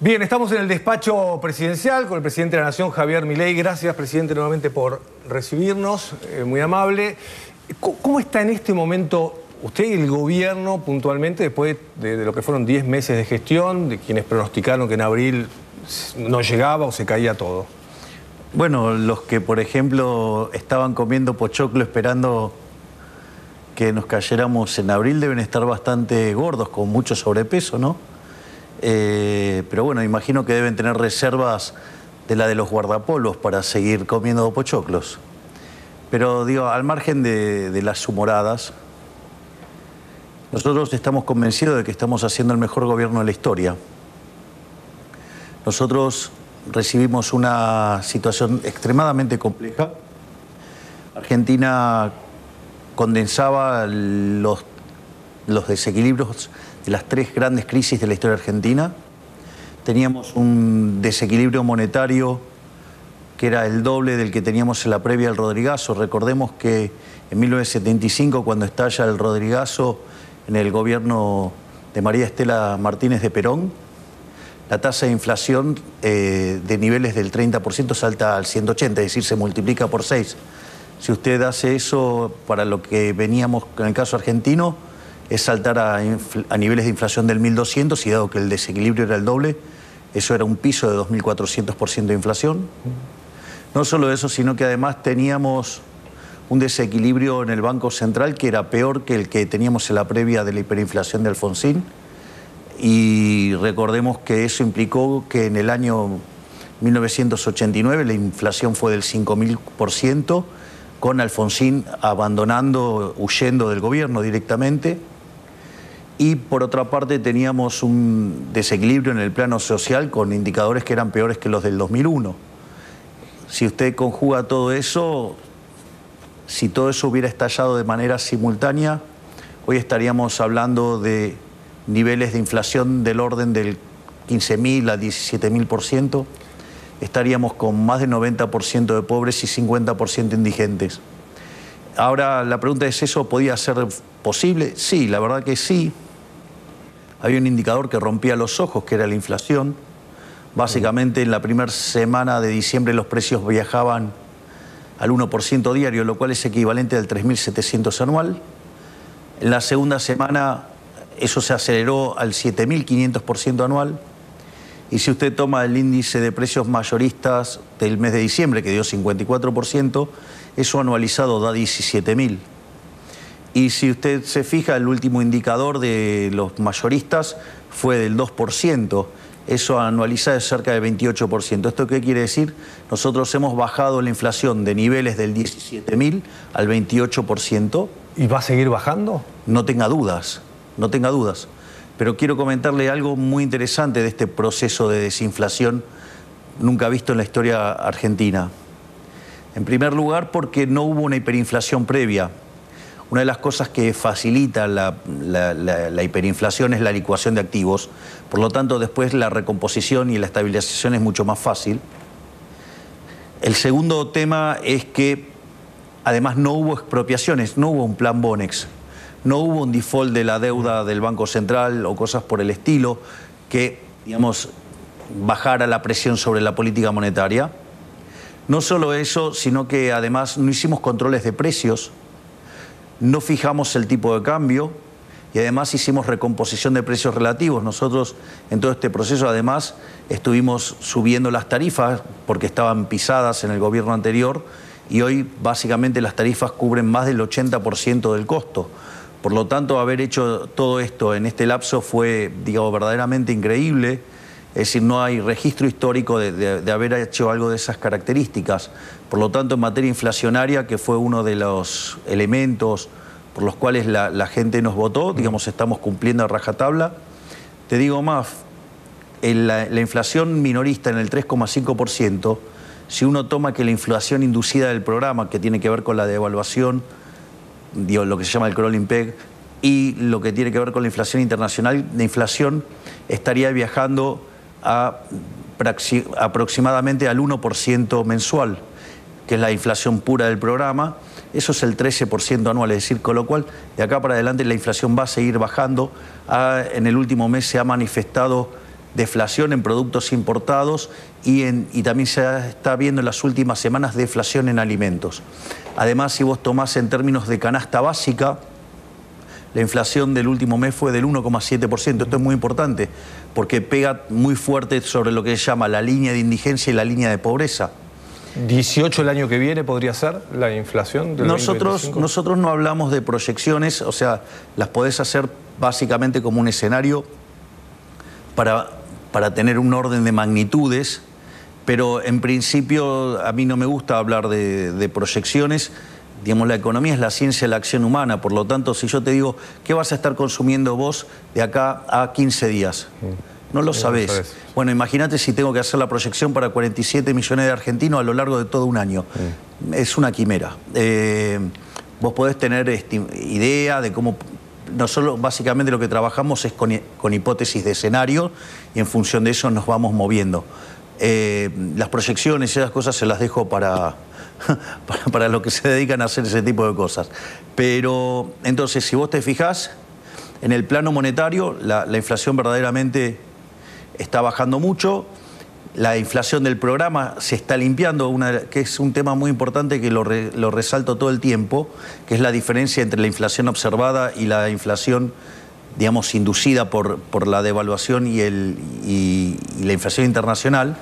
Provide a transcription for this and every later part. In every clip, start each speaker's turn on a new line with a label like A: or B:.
A: Bien, estamos en el despacho presidencial con el presidente de la Nación, Javier Milei. Gracias, presidente, nuevamente por recibirnos, muy amable. ¿Cómo está en este momento usted y el gobierno puntualmente después de lo que fueron 10 meses de gestión, de quienes pronosticaron que en abril no llegaba o se caía todo?
B: Bueno, los que, por ejemplo, estaban comiendo pochoclo esperando que nos cayéramos en abril deben estar bastante gordos, con mucho sobrepeso, ¿no? Pero bueno, imagino que deben tener reservas de la de los guardapolvos para seguir comiendo pochoclos. Pero digo, al margen de las humoradas, nosotros estamos convencidos de que estamos haciendo el mejor gobierno de la historia. Nosotros recibimos una situación extremadamente compleja. Argentina condensaba los desequilibrios de las tres grandes crisis de la historia argentina. Teníamos un desequilibrio monetario que era el doble del que teníamos en la previa del Rodrigazo. Recordemos que en 1975, cuando estalla el Rodrigazo en el gobierno de María Estela Martínez de Perón, la tasa de inflación de niveles del 30% salta al 180%, es decir, se multiplica por 6. Si usted hace eso para lo que veníamos en el caso argentino, es saltar a niveles de inflación del 1200, y dado que el desequilibrio era el doble, eso era un piso de 2400% de inflación. No solo eso, sino que además teníamos un desequilibrio en el Banco Central que era peor que el que teníamos en la previa de la hiperinflación de Alfonsín. Y recordemos que eso implicó que en el año 1989 la inflación fue del 5000%, con Alfonsín abandonando, huyendo del gobierno directamente. Y por otra parte teníamos un desequilibrio en el plano social con indicadores que eran peores que los del 2001. Si usted conjuga todo eso, si todo eso hubiera estallado de manera simultánea, hoy estaríamos hablando de niveles de inflación del orden del 15.000 a 17.000%. Estaríamos con más del 90% de pobres y 50% indigentes. Ahora la pregunta es, ¿eso podía ser posible? Sí, la verdad que sí. Había un indicador que rompía los ojos, que era la inflación. Básicamente en la primera semana de diciembre los precios viajaban al 1% diario, lo cual es equivalente al 3.700 anual. En la segunda semana eso se aceleró al 7.500% anual. Y si usted toma el índice de precios mayoristas del mes de diciembre, que dio 54%, eso anualizado da 17.000. Y si usted se fija, el último indicador de los mayoristas fue del 2%. Eso anualizado es cerca de 28%. ¿Esto qué quiere decir? Nosotros hemos bajado la inflación de niveles del 17.000 al 28%.
A: ¿Y va a seguir bajando?
B: No tenga dudas, no tenga dudas. Pero quiero comentarle algo muy interesante de este proceso de desinflación nunca visto en la historia argentina. En primer lugar, porque no hubo una hiperinflación previa. Una de las cosas que facilita la hiperinflación es la licuación de activos. Por lo tanto, después la recomposición y la estabilización es mucho más fácil. El segundo tema es que además no hubo expropiaciones, no hubo un plan Bonex. No hubo un default de la deuda del Banco Central o cosas por el estilo que, digamos, bajara la presión sobre la política monetaria. No solo eso, sino que además no hicimos controles de precios, no fijamos el tipo de cambio y además hicimos recomposición de precios relativos. Nosotros en todo este proceso además estuvimos subiendo las tarifas porque estaban pisadas en el gobierno anterior y hoy básicamente las tarifas cubren más del 80% del costo. Por lo tanto, haber hecho todo esto en este lapso fue, digamos, verdaderamente increíble. Es decir, no hay registro histórico de haber hecho algo de esas características. Por lo tanto, en materia inflacionaria, que fue uno de los elementos por los cuales la gente nos votó, digamos, estamos cumpliendo a rajatabla. Te digo más, la inflación minorista en el 3,5%, si uno toma que la inflación inducida del programa, que tiene que ver con la devaluación, digo, lo que se llama el crawling peg, y lo que tiene que ver con la inflación internacional, la inflación estaría viajando a aproximadamente al 1% mensual, que es la inflación pura del programa. Eso es el 13% anual, es decir, con lo cual de acá para adelante la inflación va a seguir bajando. En el último mes se ha manifestado deflación en productos importados y también se está viendo en las últimas semanas deflación en alimentos. Además, si vos tomás en términos de canasta básica, la inflación del último mes fue del 1,7%. Esto es muy importante porque pega muy fuerte sobre lo que se llama la línea de indigencia y la línea de pobreza.
A: 18 el año que viene podría ser la inflación del 2025.
B: Nosotros no hablamos de proyecciones, o sea, las podés hacer básicamente como un escenario para tener un orden de magnitudes, pero en principio a mí no me gusta hablar de proyecciones. Digamos, la economía es la ciencia de la acción humana, por lo tanto, si yo te digo, ¿qué vas a estar consumiendo vos de acá a 15 días? No lo sabés. Bueno, imagínate si tengo que hacer la proyección para 47 millones de argentinos a lo largo de todo un año. Es una quimera. Vos podés tener idea de cómo... Nosotros básicamente lo que trabajamos es con hipótesis de escenario y en función de eso nos vamos moviendo. Las proyecciones y esas cosas se las dejo para los que se dedican a hacer ese tipo de cosas. Pero entonces, si vos te fijás, en el plano monetario la inflación verdaderamente está bajando mucho. La inflación del programa se está limpiando, que es un tema muy importante que lo resalto todo el tiempo, que es la diferencia entre la inflación observada y la inflación, digamos, inducida por la devaluación y la inflación internacional,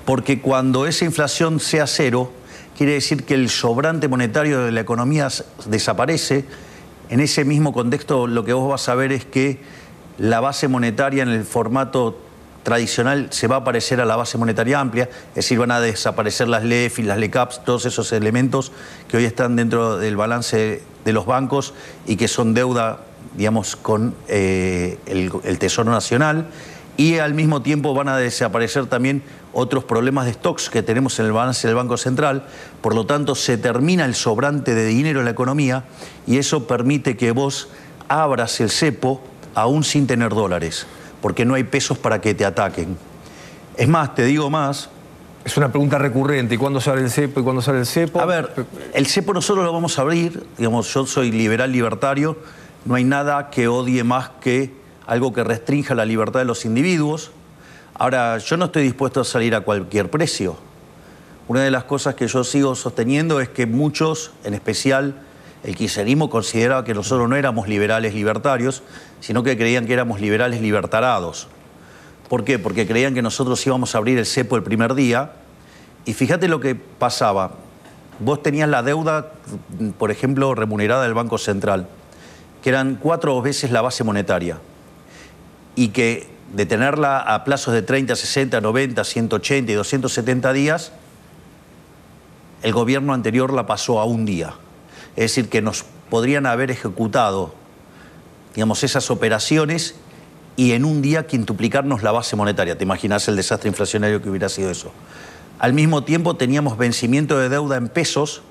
B: porque cuando esa inflación sea cero, quiere decir que el sobrante monetario de la economía desaparece. En ese mismo contexto lo que vos vas a ver es que la base monetaria en el formato tradicional se va a parecer a la base monetaria amplia, es decir, van a desaparecer las LEF y las LECAPs, todos esos elementos que hoy están dentro del balance de los bancos y que son deuda, digamos, con el Tesoro Nacional, y al mismo tiempo van a desaparecer también otros problemas de stocks que tenemos en el balance del Banco Central. Por lo tanto, se termina el sobrante de dinero en la economía y eso permite que vos abras el cepo aún sin tener dólares, porque no hay pesos para que te ataquen. Es más, te digo más...
A: Es una pregunta recurrente. ¿Y cuándo sale el cepo? ¿Y cuándo sale el cepo?
B: A ver, el cepo nosotros lo vamos a abrir. Digamos, yo soy liberal libertario. No hay nada que odie más que algo que restrinja la libertad de los individuos. Ahora, yo no estoy dispuesto a salir a cualquier precio. Una de las cosas que yo sigo sosteniendo es que muchos, en especial el kirchnerismo, consideraba que nosotros no éramos liberales libertarios, sino que creían que éramos liberales libertarados. ¿Por qué? Porque creían que nosotros íbamos a abrir el cepo el primer día. Y fíjate lo que pasaba. Vos tenías la deuda, por ejemplo, remunerada del Banco Central, que eran 4 veces la base monetaria. Y que de tenerla a plazos de 30, 60, 90, 180 y 270 días, el gobierno anterior la pasó a un día. Es decir, que nos podrían haber ejecutado, digamos, esas operaciones y en un día quintuplicarnos la base monetaria. ¿Te imaginas el desastre inflacionario que hubiera sido eso? Al mismo tiempo teníamos vencimiento de deuda en pesos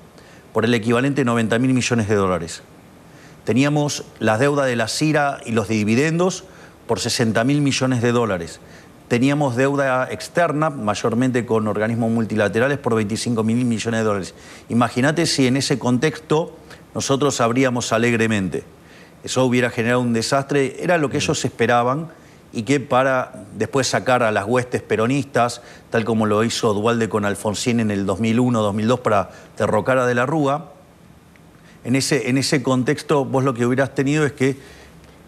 B: por el equivalente a 90.000 millones de dólares. Teníamos la deuda de la CIRA y los dividendos por 60.000 millones de dólares. Teníamos deuda externa, mayormente con organismos multilaterales, por 25.000 millones de dólares. Imagínate si en ese contexto nosotros abríamos alegremente. Eso hubiera generado un desastre, era lo que ellos esperaban, y que para después sacar a las huestes peronistas, tal como lo hizo Duhalde con Alfonsín en el 2001-2002 para derrocar a De la Rúa, en ese contexto vos lo que hubieras tenido es que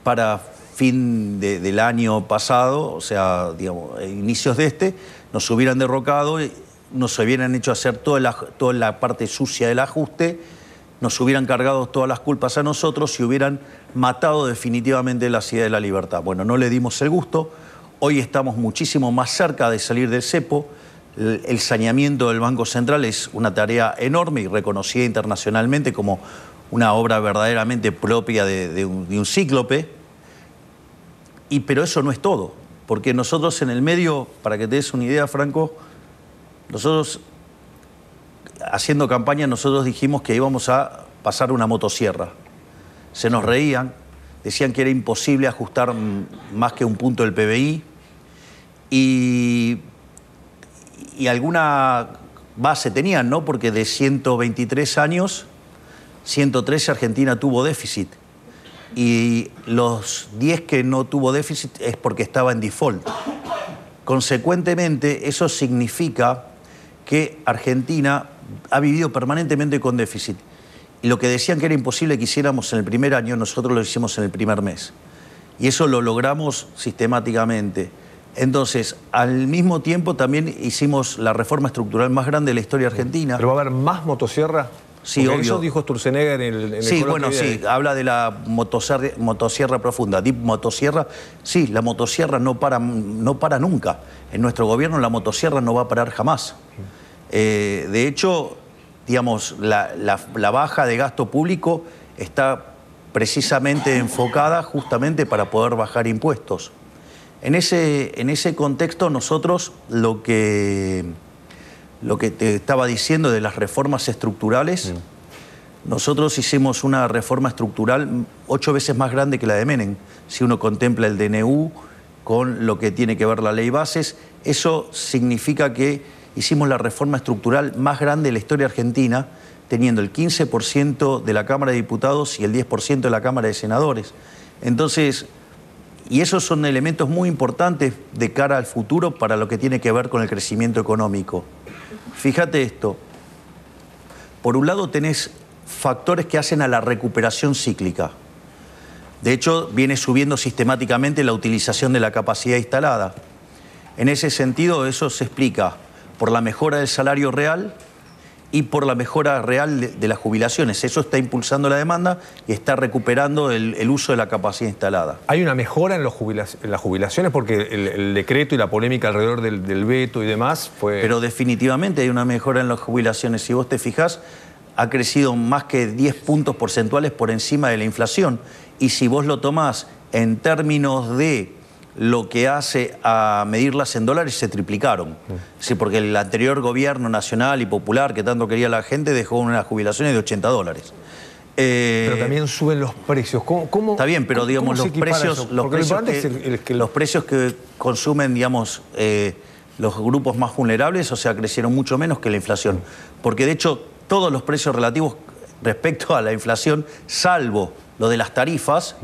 B: para fin del año pasado, o sea, digamos, inicios de nos hubieran derrocado, nos hubieran hecho hacer toda la parte sucia del ajuste, nos hubieran cargado todas las culpas a nosotros y hubieran matado definitivamente la idea de la libertad. Bueno, no le dimos el gusto. Hoy estamos muchísimo más cerca de salir del cepo. El saneamiento del Banco Central es una tarea enorme y reconocida internacionalmente como una obra verdaderamente propia de un cíclope. Pero eso no es todo, porque nosotros en el medio, para que te des una idea, Franco, nosotros haciendo campaña, nosotros dijimos que íbamos a pasar una motosierra. Se nos reían, decían que era imposible ajustar más que un punto del PBI y alguna base tenían, ¿no? Porque de 123 años, 113 Argentina tuvo déficit. Y los 10 que no tuvo déficit es porque estaba en default. Consecuentemente, eso significa que Argentina ha vivido permanentemente con déficit. Y lo que decían que era imposible que hiciéramos en el primer año, nosotros lo hicimos en el primer mes. Y eso lo logramos sistemáticamente. Entonces, al mismo tiempo también hicimos la reforma estructural más grande de la historia argentina.
A: ¿Pero va a haber más motosierra?
B: Sí,
A: porque
B: obvio.
A: eso dijo Sturzenegger en el
B: Sí,
A: coloquio
B: bueno, sí, habla de la motosierra profunda, deep motosierra. Sí, la motosierra no para nunca. En nuestro gobierno la motosierra no va a parar jamás. De hecho, digamos, la baja de gasto público está precisamente enfocada justamente para poder bajar impuestos. En ese contexto nosotros lo que te estaba diciendo de las reformas estructurales, nosotros hicimos una reforma estructural 8 veces más grande que la de Menem. Si uno contempla el DNU con lo que tiene que ver la ley bases, eso significa que hicimos la reforma estructural más grande de la historia argentina, teniendo el 15% de la Cámara de Diputados y el 10% de la Cámara de Senadores. Entonces, y esos son elementos muy importantes de cara al futuro para lo que tiene que ver con el crecimiento económico. Fíjate esto, por un lado tenés factores que hacen a la recuperación cíclica. De hecho, viene subiendo sistemáticamente la utilización de la capacidad instalada. En ese sentido, eso se explica por la mejora del salario real y por la mejora real de las jubilaciones. Eso está impulsando la demanda y está recuperando el uso de la capacidad instalada.
A: ¿Hay una mejora en las jubilaciones? Porque el decreto y la polémica alrededor del veto y demás fue...
B: Pero definitivamente hay una mejora en las jubilaciones. Si vos te fijás, ha crecido más que 10 puntos porcentuales por encima de la inflación. Y si vos lo tomás en términos de lo que hace a medirlas en dólares, se triplicaron. Sí, porque el anterior gobierno nacional y popular que tanto quería la gente dejó unas jubilaciones de $80.
A: Pero también suben los precios. ¿Cómo,
B: está bien, pero digamos los precios que consumen, digamos, los grupos más vulnerables, o sea, crecieron mucho menos que la inflación. Porque de hecho todos los precios relativos respecto a la inflación, salvo lo de las tarifas,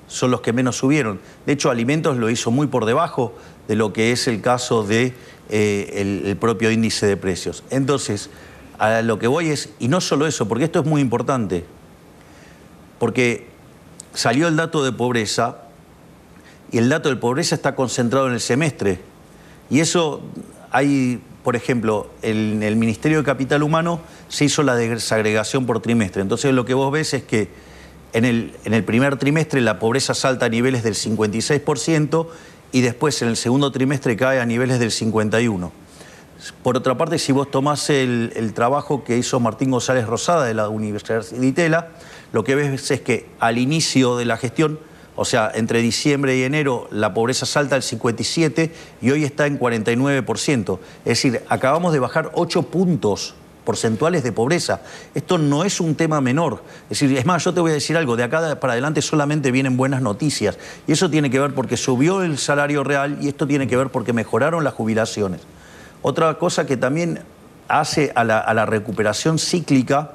B: son los que menos subieron. De hecho, alimentos lo hizo muy por debajo de lo que es el caso de el propio índice de precios. Entonces, a lo que voy es, y no solo eso, porque esto es muy importante, porque salió el dato de pobreza, y el dato de pobreza está concentrado en el semestre. Y eso hay, por ejemplo, en el Ministerio de Capital Humano se hizo la desagregación por trimestre. Entonces lo que vos ves es que en el primer trimestre la pobreza salta a niveles del 56% y después en el segundo trimestre cae a niveles del 51%. Por otra parte, si vos tomás el trabajo que hizo Martín González Rosada de la Universidad de Itela, lo que ves es que al inicio de la gestión, o sea, entre diciembre y enero, la pobreza salta al 57% y hoy está en 49%. Es decir, acabamos de bajar 8 puntos porcentuales de pobreza. Esto no es un tema menor. Es decir, es más, yo te voy a decir algo, de acá para adelante solamente vienen buenas noticias. Y eso tiene que ver porque subió el salario real y esto tiene que ver porque mejoraron las jubilaciones. Otra cosa que también hace a la recuperación cíclica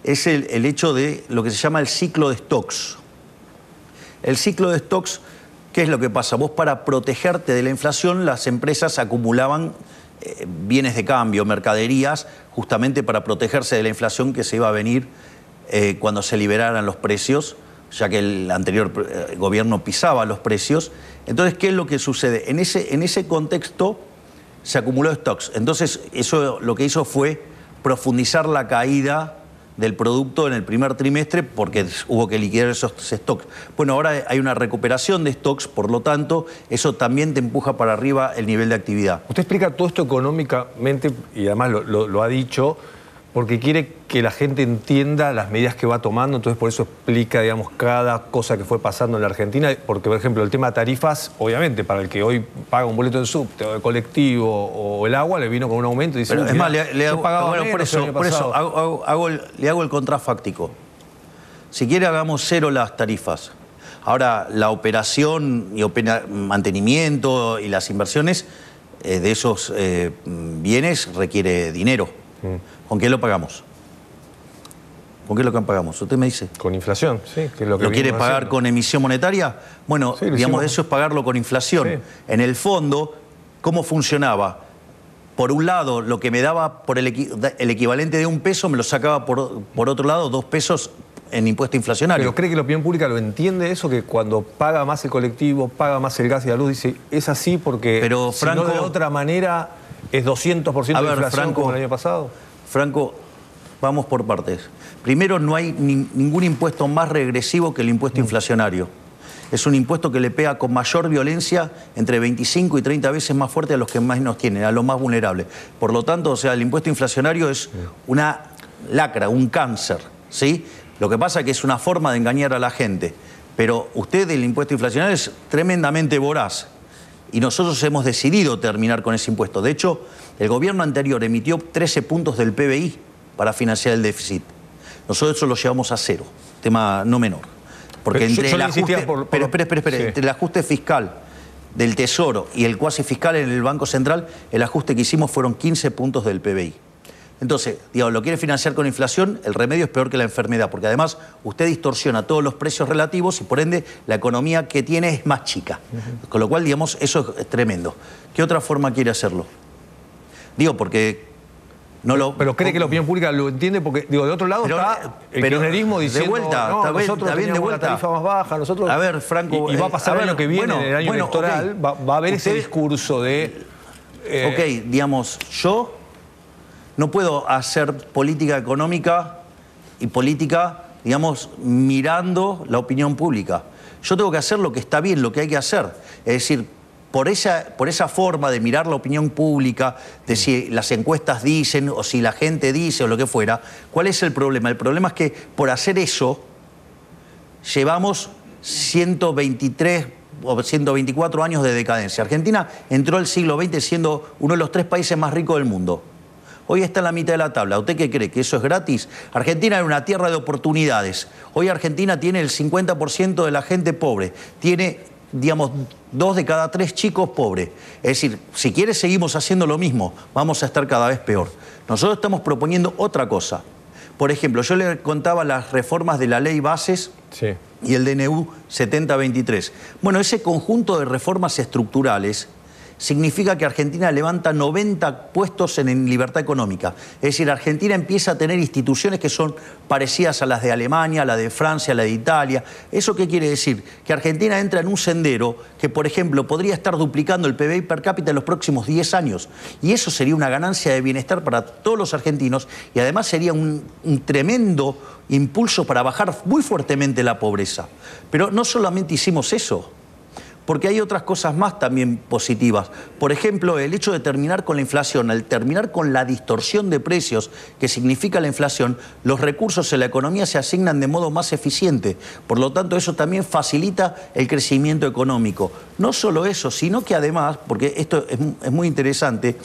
B: es el hecho de lo que se llama el ciclo de stocks. El ciclo de stocks, ¿qué es lo que pasa? Vos, para protegerte de la inflación, las empresas acumulaban bienes de cambio, mercaderías, justamente para protegerse de la inflación que se iba a venir cuando se liberaran los precios, ya que el anterior gobierno pisaba los precios. Entonces, ¿qué es lo que sucede? En ese contexto se acumuló stocks. Entonces, eso lo que hizo fue profundizar la caída del producto en el primer trimestre porque hubo que liquidar esos stocks. Bueno, ahora hay una recuperación de stocks, por lo tanto, eso también te empuja para arriba el nivel de actividad.
A: Usted explica todo esto económicamente y además lo ha dicho porque quiere que la gente entienda las medidas que va tomando, entonces por eso explica, digamos, cada cosa que fue pasando en la Argentina, porque, por ejemplo, el tema de tarifas, obviamente, para el que hoy paga un boleto de subte o de colectivo o el agua, le vino con un aumento y dice...
B: Pero es más, le hago el contrafáctico. Si quiere, hagamos cero las tarifas. Ahora, la operación y mantenimiento y las inversiones de esos bienes requiere dinero. ¿Con qué lo pagamos? ¿Con qué lo pagamos? Usted me dice.
A: Con inflación, sí. Que es lo que
B: ¿Lo quiere pagar
A: haciendo
B: con emisión monetaria? Bueno,
A: sí,
B: digamos, eso es pagarlo con inflación.
A: Sí.
B: En el fondo, cómo funcionaba. Por un lado, lo que me daba por el equivalente de 1 peso, me lo sacaba por otro lado 2 pesos en impuesto inflacionario.
A: ¿Pero cree que la opinión pública lo entiende eso? Que cuando paga más el colectivo, paga más el gas y la luz, dice, es así porque
B: pero, Franco,
A: si no de otra manera es 200% de inflación, Franco, como el año pasado.
B: Franco, vamos por partes. Primero, no hay ningún impuesto más regresivo que el impuesto inflacionario. Es un impuesto que le pega con mayor violencia, entre 25 y 30 veces más fuerte a los que más nos tienen, a los más vulnerables. Por lo tanto, o sea, el impuesto inflacionario es una lacra, un cáncer, ¿sí? Lo que pasa es que es una forma de engañar a la gente. Pero usted, el impuesto inflacionario es tremendamente voraz. Y nosotros hemos decidido terminar con ese impuesto. De hecho, el gobierno anterior emitió 13 puntos del PBI para financiar el déficit. Nosotros eso lo llevamos a 0, tema no menor. Porque entre el ajuste, entre el ajuste fiscal del Tesoro y el cuasi fiscal en el Banco Central, el ajuste que hicimos fueron 15 puntos del PBI. Entonces, digamos, lo quiere financiar con inflación, el remedio es peor que la enfermedad, porque además usted distorsiona todos los precios relativos y por ende la economía que tiene es más chica. Con lo cual, digamos, eso es tremendo. ¿Qué otra forma quiere hacerlo? Digo, porque...
A: Pero cree que la opinión pública lo entiende porque, digo, de otro lado está el kirchnerismo diciendo,
B: de vuelta,
A: no, nosotros
B: está bien de vuelta.
A: Una tarifa más baja, nosotros...
B: A ver, Franco...
A: Y va a pasar el año que viene, en el año electoral, okay. va a haber ese discurso de...
B: Ok, digamos, yo no puedo hacer política económica y política, digamos, mirando la opinión pública. Yo tengo que hacer lo que está bien, lo que hay que hacer. Es decir, por esa forma de mirar la opinión pública, de si las encuestas dicen o si la gente dice o lo que fuera, ¿cuál es el problema? El problema es que por hacer eso llevamos 123 o 124 años de decadencia. Argentina entró al siglo XX siendo uno de los 3 países más ricos del mundo. Hoy está en la mitad de la tabla. ¿Usted qué cree? ¿Que eso es gratis? Argentina era una tierra de oportunidades. Hoy Argentina tiene el 50% de la gente pobre. Tiene, digamos, 2 de cada 3 chicos pobres. Es decir, si quiere seguimos haciendo lo mismo, vamos a estar cada vez peor. Nosotros estamos proponiendo otra cosa. Por ejemplo, yo le contaba las reformas de la Ley Bases y el DNU 7023. Bueno, ese conjunto de reformas estructurales significa que Argentina levanta 90 puestos en libertad económica. Es decir, Argentina empieza a tener instituciones que son parecidas a las de Alemania, a la de Francia, a la de Italia. ¿Eso qué quiere decir? Que Argentina entra en un sendero que, por ejemplo, podría estar duplicando el PBI per cápita en los próximos 10 años. Y eso sería una ganancia de bienestar para todos los argentinos y además sería un tremendo impulso para bajar muy fuertemente la pobreza. Pero no solamente hicimos eso, porque hay otras cosas más también positivas. Por ejemplo, el hecho de terminar con la inflación, al terminar con la distorsión de precios que significa la inflación, los recursos en la economía se asignan de modo más eficiente. Por lo tanto, eso también facilita el crecimiento económico. No solo eso, sino que además, porque esto es muy interesante,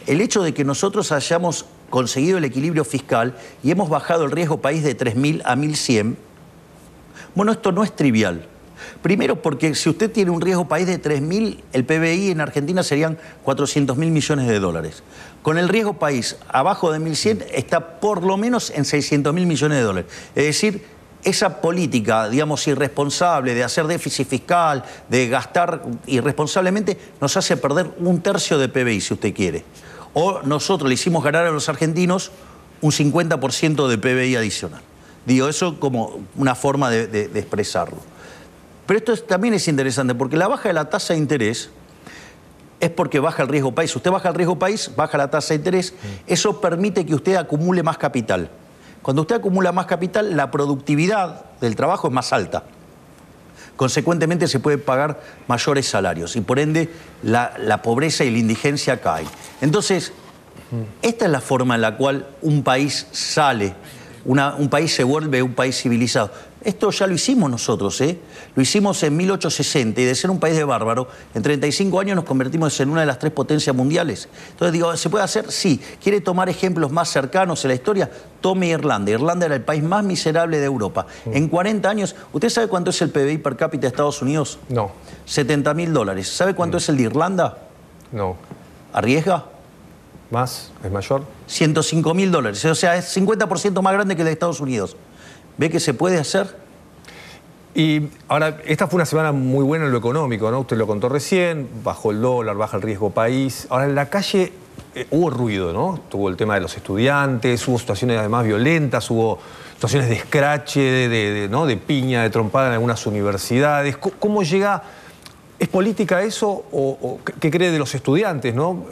B: el hecho de que nosotros hayamos conseguido el equilibrio fiscal y hemos bajado el riesgo país de 3.000 a 1.100, bueno, esto no es trivial. Primero porque si usted tiene un riesgo país de 3.000, el PBI en Argentina serían 400.000 millones de dólares. Con el riesgo país abajo de 1.100 está por lo menos en 600.000 millones de dólares. Es decir, esa política, digamos, irresponsable de hacer déficit fiscal, de gastar irresponsablemente, nos hace perder 1/3 de PBI, si usted quiere. O nosotros le hicimos ganar a los argentinos un 50% de PBI adicional. Digo, eso como una forma de expresarlo. Pero esto también es interesante porque la baja de la tasa de interés es porque baja el riesgo país. Usted baja el riesgo país, baja la tasa de interés, eso permite que usted acumule más capital. Cuando usted acumula más capital, la productividad del trabajo es más alta. Consecuentemente se puede pagar mayores salarios y por ende la pobreza y la indigencia caen. Entonces, esta es la forma en la cual un país sale, un país se vuelve un país civilizado. Esto ya lo hicimos nosotros, ¿eh? Lo hicimos en 1860 y de ser un país de bárbaro, en 35 años nos convertimos en una de las 3 potencias mundiales. Entonces digo, ¿se puede hacer? Sí. ¿Quiere tomar ejemplos más cercanos en la historia? Tome Irlanda. Irlanda era el país más miserable de Europa. En 40 años, ¿usted sabe cuánto es el PBI per cápita de Estados Unidos?
A: No.
B: $70.000. ¿Sabe cuánto es el de Irlanda?
A: No.
B: ¿Arriesga?
A: ¿Más? ¿Es mayor?
B: $105.000. O sea, es 50% más grande que el de Estados Unidos. ¿Ve que se puede hacer?
A: Y ahora, esta fue una semana muy buena en lo económico, ¿no? Usted lo contó recién, bajó el dólar, baja el riesgo país. Ahora, en la calle hubo ruido, ¿no? Tuvo el tema de los estudiantes, hubo situaciones además violentas, hubo situaciones de escrache, ¿no? De piña, de trompada en algunas universidades. ¿Cómo llega? ¿Es política eso o qué cree de los estudiantes, ¿no?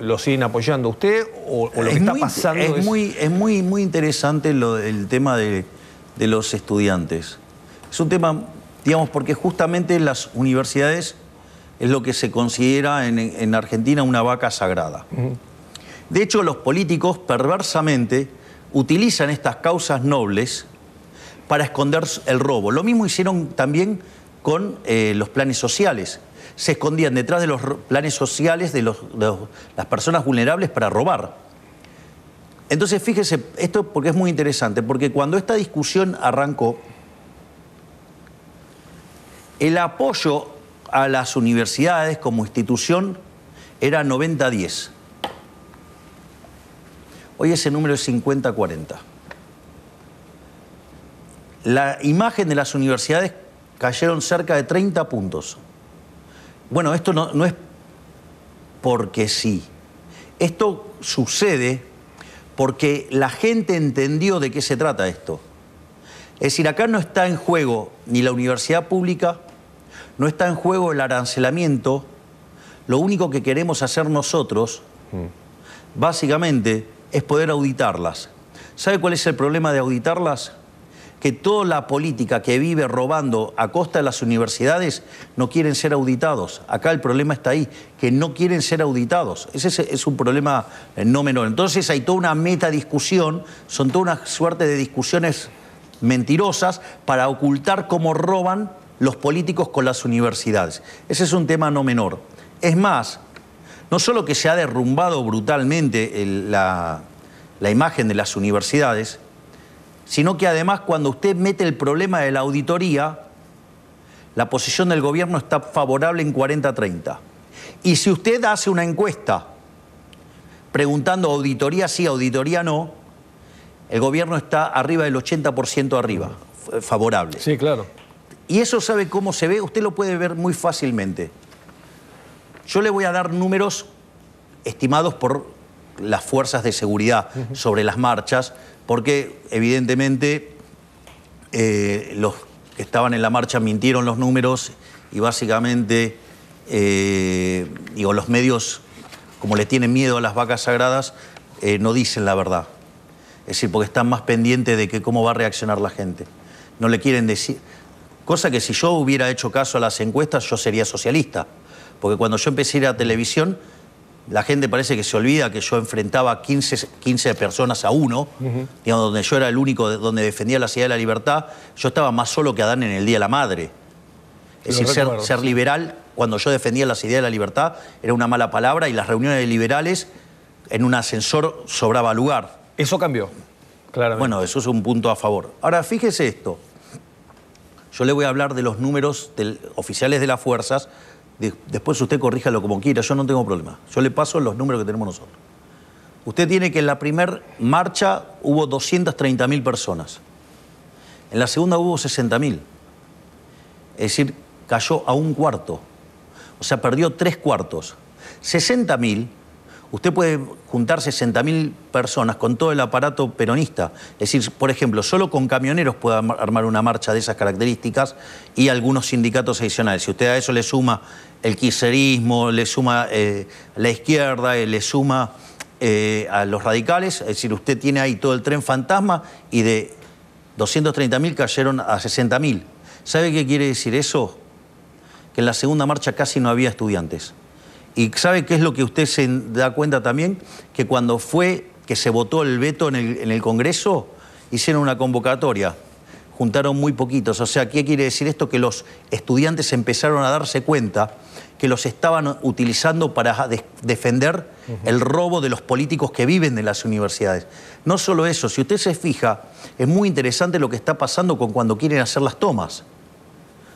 A: ¿Lo siguen apoyando a usted o lo que está pasando
B: es muy interesante el tema de los estudiantes. Es un tema, digamos, porque justamente las universidades es lo que se considera en Argentina una vaca sagrada. De hecho, los políticos perversamente utilizan estas causas nobles para esconder el robo. Lo mismo hicieron también con los planes sociales. Se escondían detrás de los planes sociales de las personas vulnerables para robar. Entonces, fíjese, esto porque es muy interesante, porque cuando esta discusión arrancó, el apoyo a las universidades como institución era 90-10. Hoy ese número es 50-40. La imagen de las universidades cayeron cerca de 30 puntos. Bueno, esto no es porque sí. Esto sucede porque la gente entendió de qué se trata esto. Es decir, acá no está en juego ni la universidad pública, no está en juego el arancelamiento. Lo único que queremos hacer nosotros, básicamente, es poder auditarlas. ¿Sabe cuál es el problema de auditarlas? Que toda la política que vive robando a costa de las universidades no quieren ser auditados. Acá el problema está ahí, que no quieren ser auditados. Ese es un problema no menor. Entonces hay toda una metadiscusión, son toda una suerte de discusiones mentirosas para ocultar cómo roban los políticos con las universidades. Ese es un tema no menor. Es más, no solo que se ha derrumbado brutalmente la imagen de las universidades, sino que además cuando usted mete el problema de la auditoría, la posición del gobierno está favorable en 40-30. Y si usted hace una encuesta preguntando auditoría sí, auditoría no, el gobierno está arriba del 80% arriba, favorable.
A: Sí, claro.
B: Y eso, ¿sabe cómo se ve? Usted lo puede ver muy fácilmente. Yo le voy a dar números estimados por las fuerzas de seguridad sobre las marchas, porque evidentemente los que estaban en la marcha mintieron los números y básicamente los medios, como le tienen miedo a las vacas sagradas, no dicen la verdad. Es decir, porque están más pendientes de cómo va a reaccionar la gente. No le quieren decir. Cosa que si yo hubiera hecho caso a las encuestas, yo sería socialista. Porque cuando yo empecé a ir a televisión, la gente parece que se olvida que yo enfrentaba 15 personas a uno, digamos, donde yo era el único donde defendía la ciudad de la libertad. Yo estaba más solo que Adán en el Día de la Madre. Es decir, ser liberal, cuando yo defendía la ciudad de la libertad, era una mala palabra y las reuniones de liberales en un ascensor sobraba lugar.
A: Eso cambió, claramente.
B: Bueno, eso es un punto a favor. Ahora, fíjese esto. Yo le voy a hablar de los números oficiales de las fuerzas. Después usted corríjalo como quiera, yo no tengo problema. Yo le paso los números que tenemos nosotros. Usted tiene que en la primera marcha hubo 230.000 personas. En la segunda hubo 60.000. Es decir, cayó a un cuarto. O sea, perdió 3/4. 60.000, usted puede juntar 60.000 personas con todo el aparato peronista. Es decir, por ejemplo, solo con camioneros puede armar una marcha de esas características y algunos sindicatos adicionales. Si usted a eso le suma el kirchnerismo, le suma la izquierda, le suma a los radicales, es decir, usted tiene ahí todo el tren fantasma y de 230.000 cayeron a 60.000. ¿Sabe qué quiere decir eso? Que en la segunda marcha casi no había estudiantes. ¿Y sabe qué es lo que usted se da cuenta también? Que cuando fue que se votó el veto en el Congreso, hicieron una convocatoria, juntaron muy poquitos. O sea, ¿qué quiere decir esto? Que los estudiantes empezaron a darse cuenta que los estaban utilizando para defender el robo de los políticos que viven de las universidades. No solo eso, si usted se fija, es muy interesante lo que está pasando con cuando quieren hacer las tomas.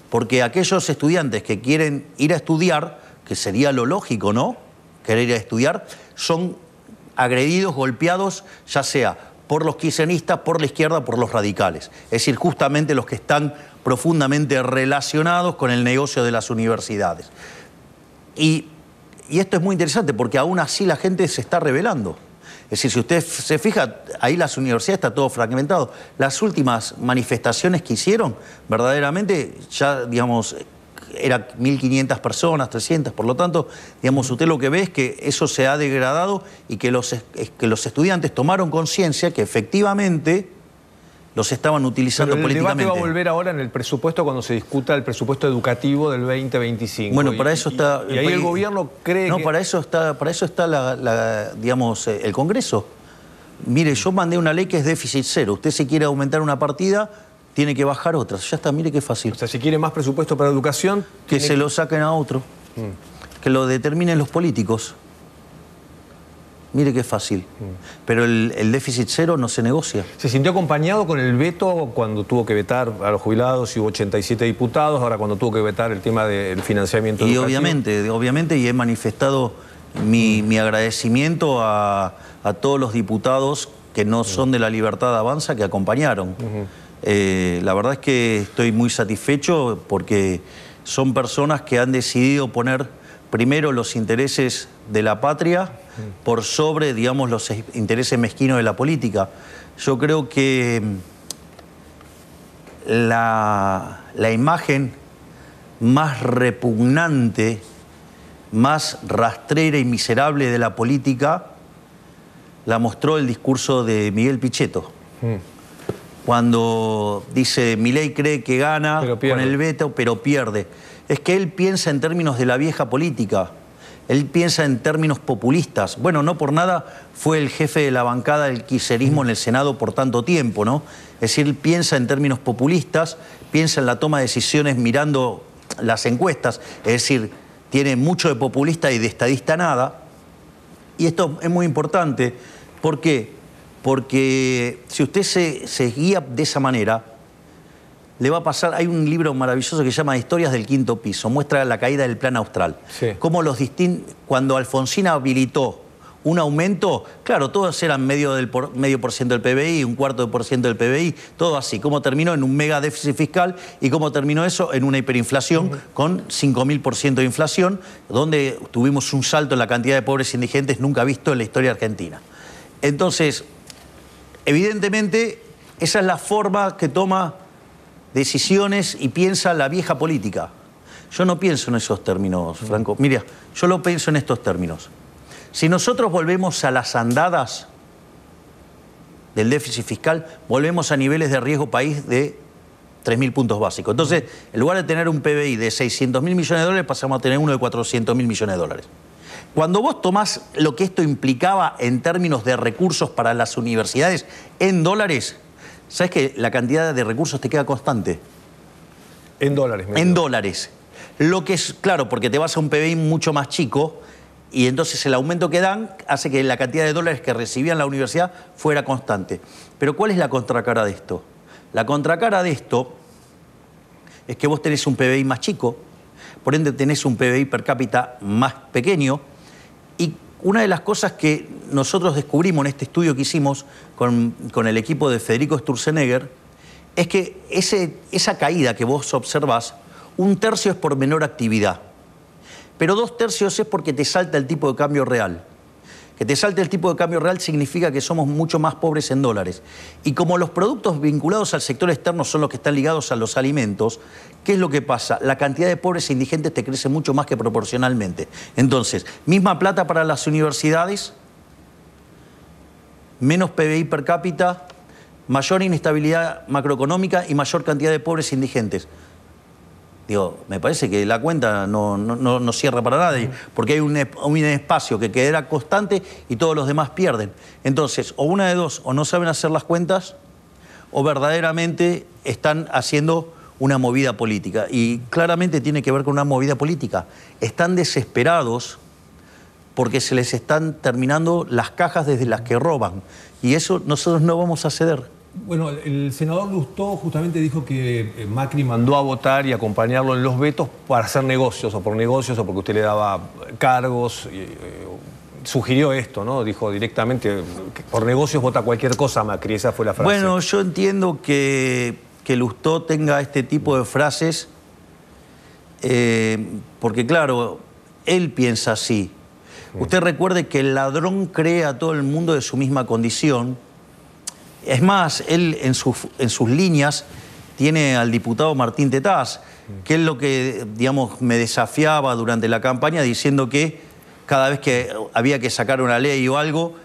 B: Porque aquellos estudiantes que quieren ir a estudiar, que sería lo lógico, ¿no? Querer ir a estudiar, son agredidos, golpeados, ya sea por los kirchneristas, por la izquierda, por los radicales. Es decir, justamente los que están profundamente relacionados con el negocio de las universidades. Y esto es muy interesante porque aún así la gente se está rebelando. Es decir, si usted se fija, ahí las universidades está todo fragmentado. Las últimas manifestaciones que hicieron, verdaderamente, ya, digamos, eran 1.500 personas, 300, por lo tanto, digamos, usted lo que ve es que eso se ha degradado y que los estudiantes tomaron conciencia que efectivamente los estaban utilizando políticamente.
A: El debate va a volver ahora en el presupuesto cuando se discuta el presupuesto educativo del 2025.
B: Bueno, para eso está...
A: Y ahí el gobierno cree
B: no,
A: que...
B: para eso está digamos, el Congreso. Mire, yo mandé una ley que es déficit cero. Usted si quiere aumentar una partida, tiene que bajar otra. Ya está, mire qué fácil.
A: O sea, si quiere más presupuesto para educación...
B: Que se lo saquen a otro. Que lo determinen los políticos. Mire qué fácil. Pero el déficit cero no se negocia.
A: ¿Se sintió acompañado con el veto cuando tuvo que vetar a los jubilados y hubo 87 diputados, ahora cuando tuvo que vetar el tema del financiamiento educativo?
B: Y obviamente, y he manifestado mi agradecimiento a todos los diputados que no son de La Libertad Avanza que acompañaron. La verdad es que estoy muy satisfecho porque son personas que han decidido poner primero los intereses de la patria por sobre, digamos, los intereses mezquinos de la política. Yo creo que la imagen más repugnante, más rastrera y miserable de la política la mostró el discurso de Miguel Pichetto. Cuando dice, Milei cree que gana con el veto, pero pierde. Es que él piensa en términos de la vieja política. Él piensa en términos populistas. Bueno, no por nada fue el jefe de la bancada del kirchnerismo en el Senado por tanto tiempo, ¿no? Es decir, él piensa en términos populistas, piensa en la toma de decisiones mirando las encuestas. Es decir, tiene mucho de populista y de estadista nada. Y esto es muy importante. ¿Por qué? Porque si usted se guía de esa manera, le va a pasar... Hay un libro maravilloso que se llama Historias del Quinto Piso, muestra la caída del Plan Austral.
A: Sí.
B: Cómo cuando Alfonsín habilitó un aumento, claro, todos eran medio por ciento del PBI, un cuarto de por ciento del PBI, todo así. Cómo terminó en un mega déficit fiscal y cómo terminó eso en una hiperinflación con 5.000% de inflación, donde tuvimos un salto en la cantidad de pobres indigentes nunca visto en la historia argentina. Entonces, evidentemente, esa es la forma que toma decisiones y piensa la vieja política. Yo no pienso en esos términos, Franco. Mira, yo lo pienso en estos términos. Si nosotros volvemos a las andadas del déficit fiscal, volvemos a niveles de riesgo país de 3.000 puntos básicos. Entonces, en lugar de tener un PBI de 600.000 millones de dólares, pasamos a tener uno de 400.000 millones de dólares. Cuando vos tomás lo que esto implicaba en términos de recursos para las universidades en dólares, ¿sabes que la cantidad de recursos te queda constante?
A: En dólares.
B: En dólares. Lo que es, claro, porque te vas a un PBI mucho más chico y entonces el aumento que dan hace que la cantidad de dólares que recibían la universidad fuera constante. Pero ¿cuál es la contracara de esto? La contracara de esto es que vos tenés un PBI más chico, por ende tenés un PBI per cápita más pequeño. Y una de las cosas que nosotros descubrimos en este estudio que hicimos con el equipo de Federico Sturzenegger es que esa caída que vos observás, 1/3 es por menor actividad, pero 2/3 es porque te salta el tipo de cambio real. Que te salte el tipo de cambio real significa que somos mucho más pobres en dólares. Y como los productos vinculados al sector externo son los que están ligados a los alimentos, ¿qué es lo que pasa? La cantidad de pobres e indigentes te crece mucho más que proporcionalmente. Entonces, misma plata para las universidades, menos PBI per cápita, mayor inestabilidad macroeconómica y mayor cantidad de pobres e indigentes. Digo, me parece que la cuenta no cierra para nadie, porque hay un espacio que quedará constante y todos los demás pierden. Entonces, o una de dos, o no saben hacer las cuentas, o verdaderamente están haciendo una movida política. Y claramente tiene que ver con una movida política. Están desesperados porque se les están terminando las cajas desde las que roban. Y eso nosotros no vamos a ceder.
A: Bueno, el senador Lustó justamente dijo que Macri mandó a votar y acompañarlo en los vetos para hacer negocios, o por negocios, o porque usted le daba cargos. Sugirió esto, ¿no? Dijo directamente que por negocios vota cualquier cosa Macri, esa fue la frase.
B: Bueno, yo entiendo que que Lustó tenga este tipo de frases, porque claro, él piensa así. Usted recuerde que el ladrón cree a todo el mundo de su misma condición. Es más, él en sus líneas tiene al diputado Martín Tetaz, que es lo que, digamos, me desafiaba durante la campaña diciendo que cada vez que había que sacar una ley o algo,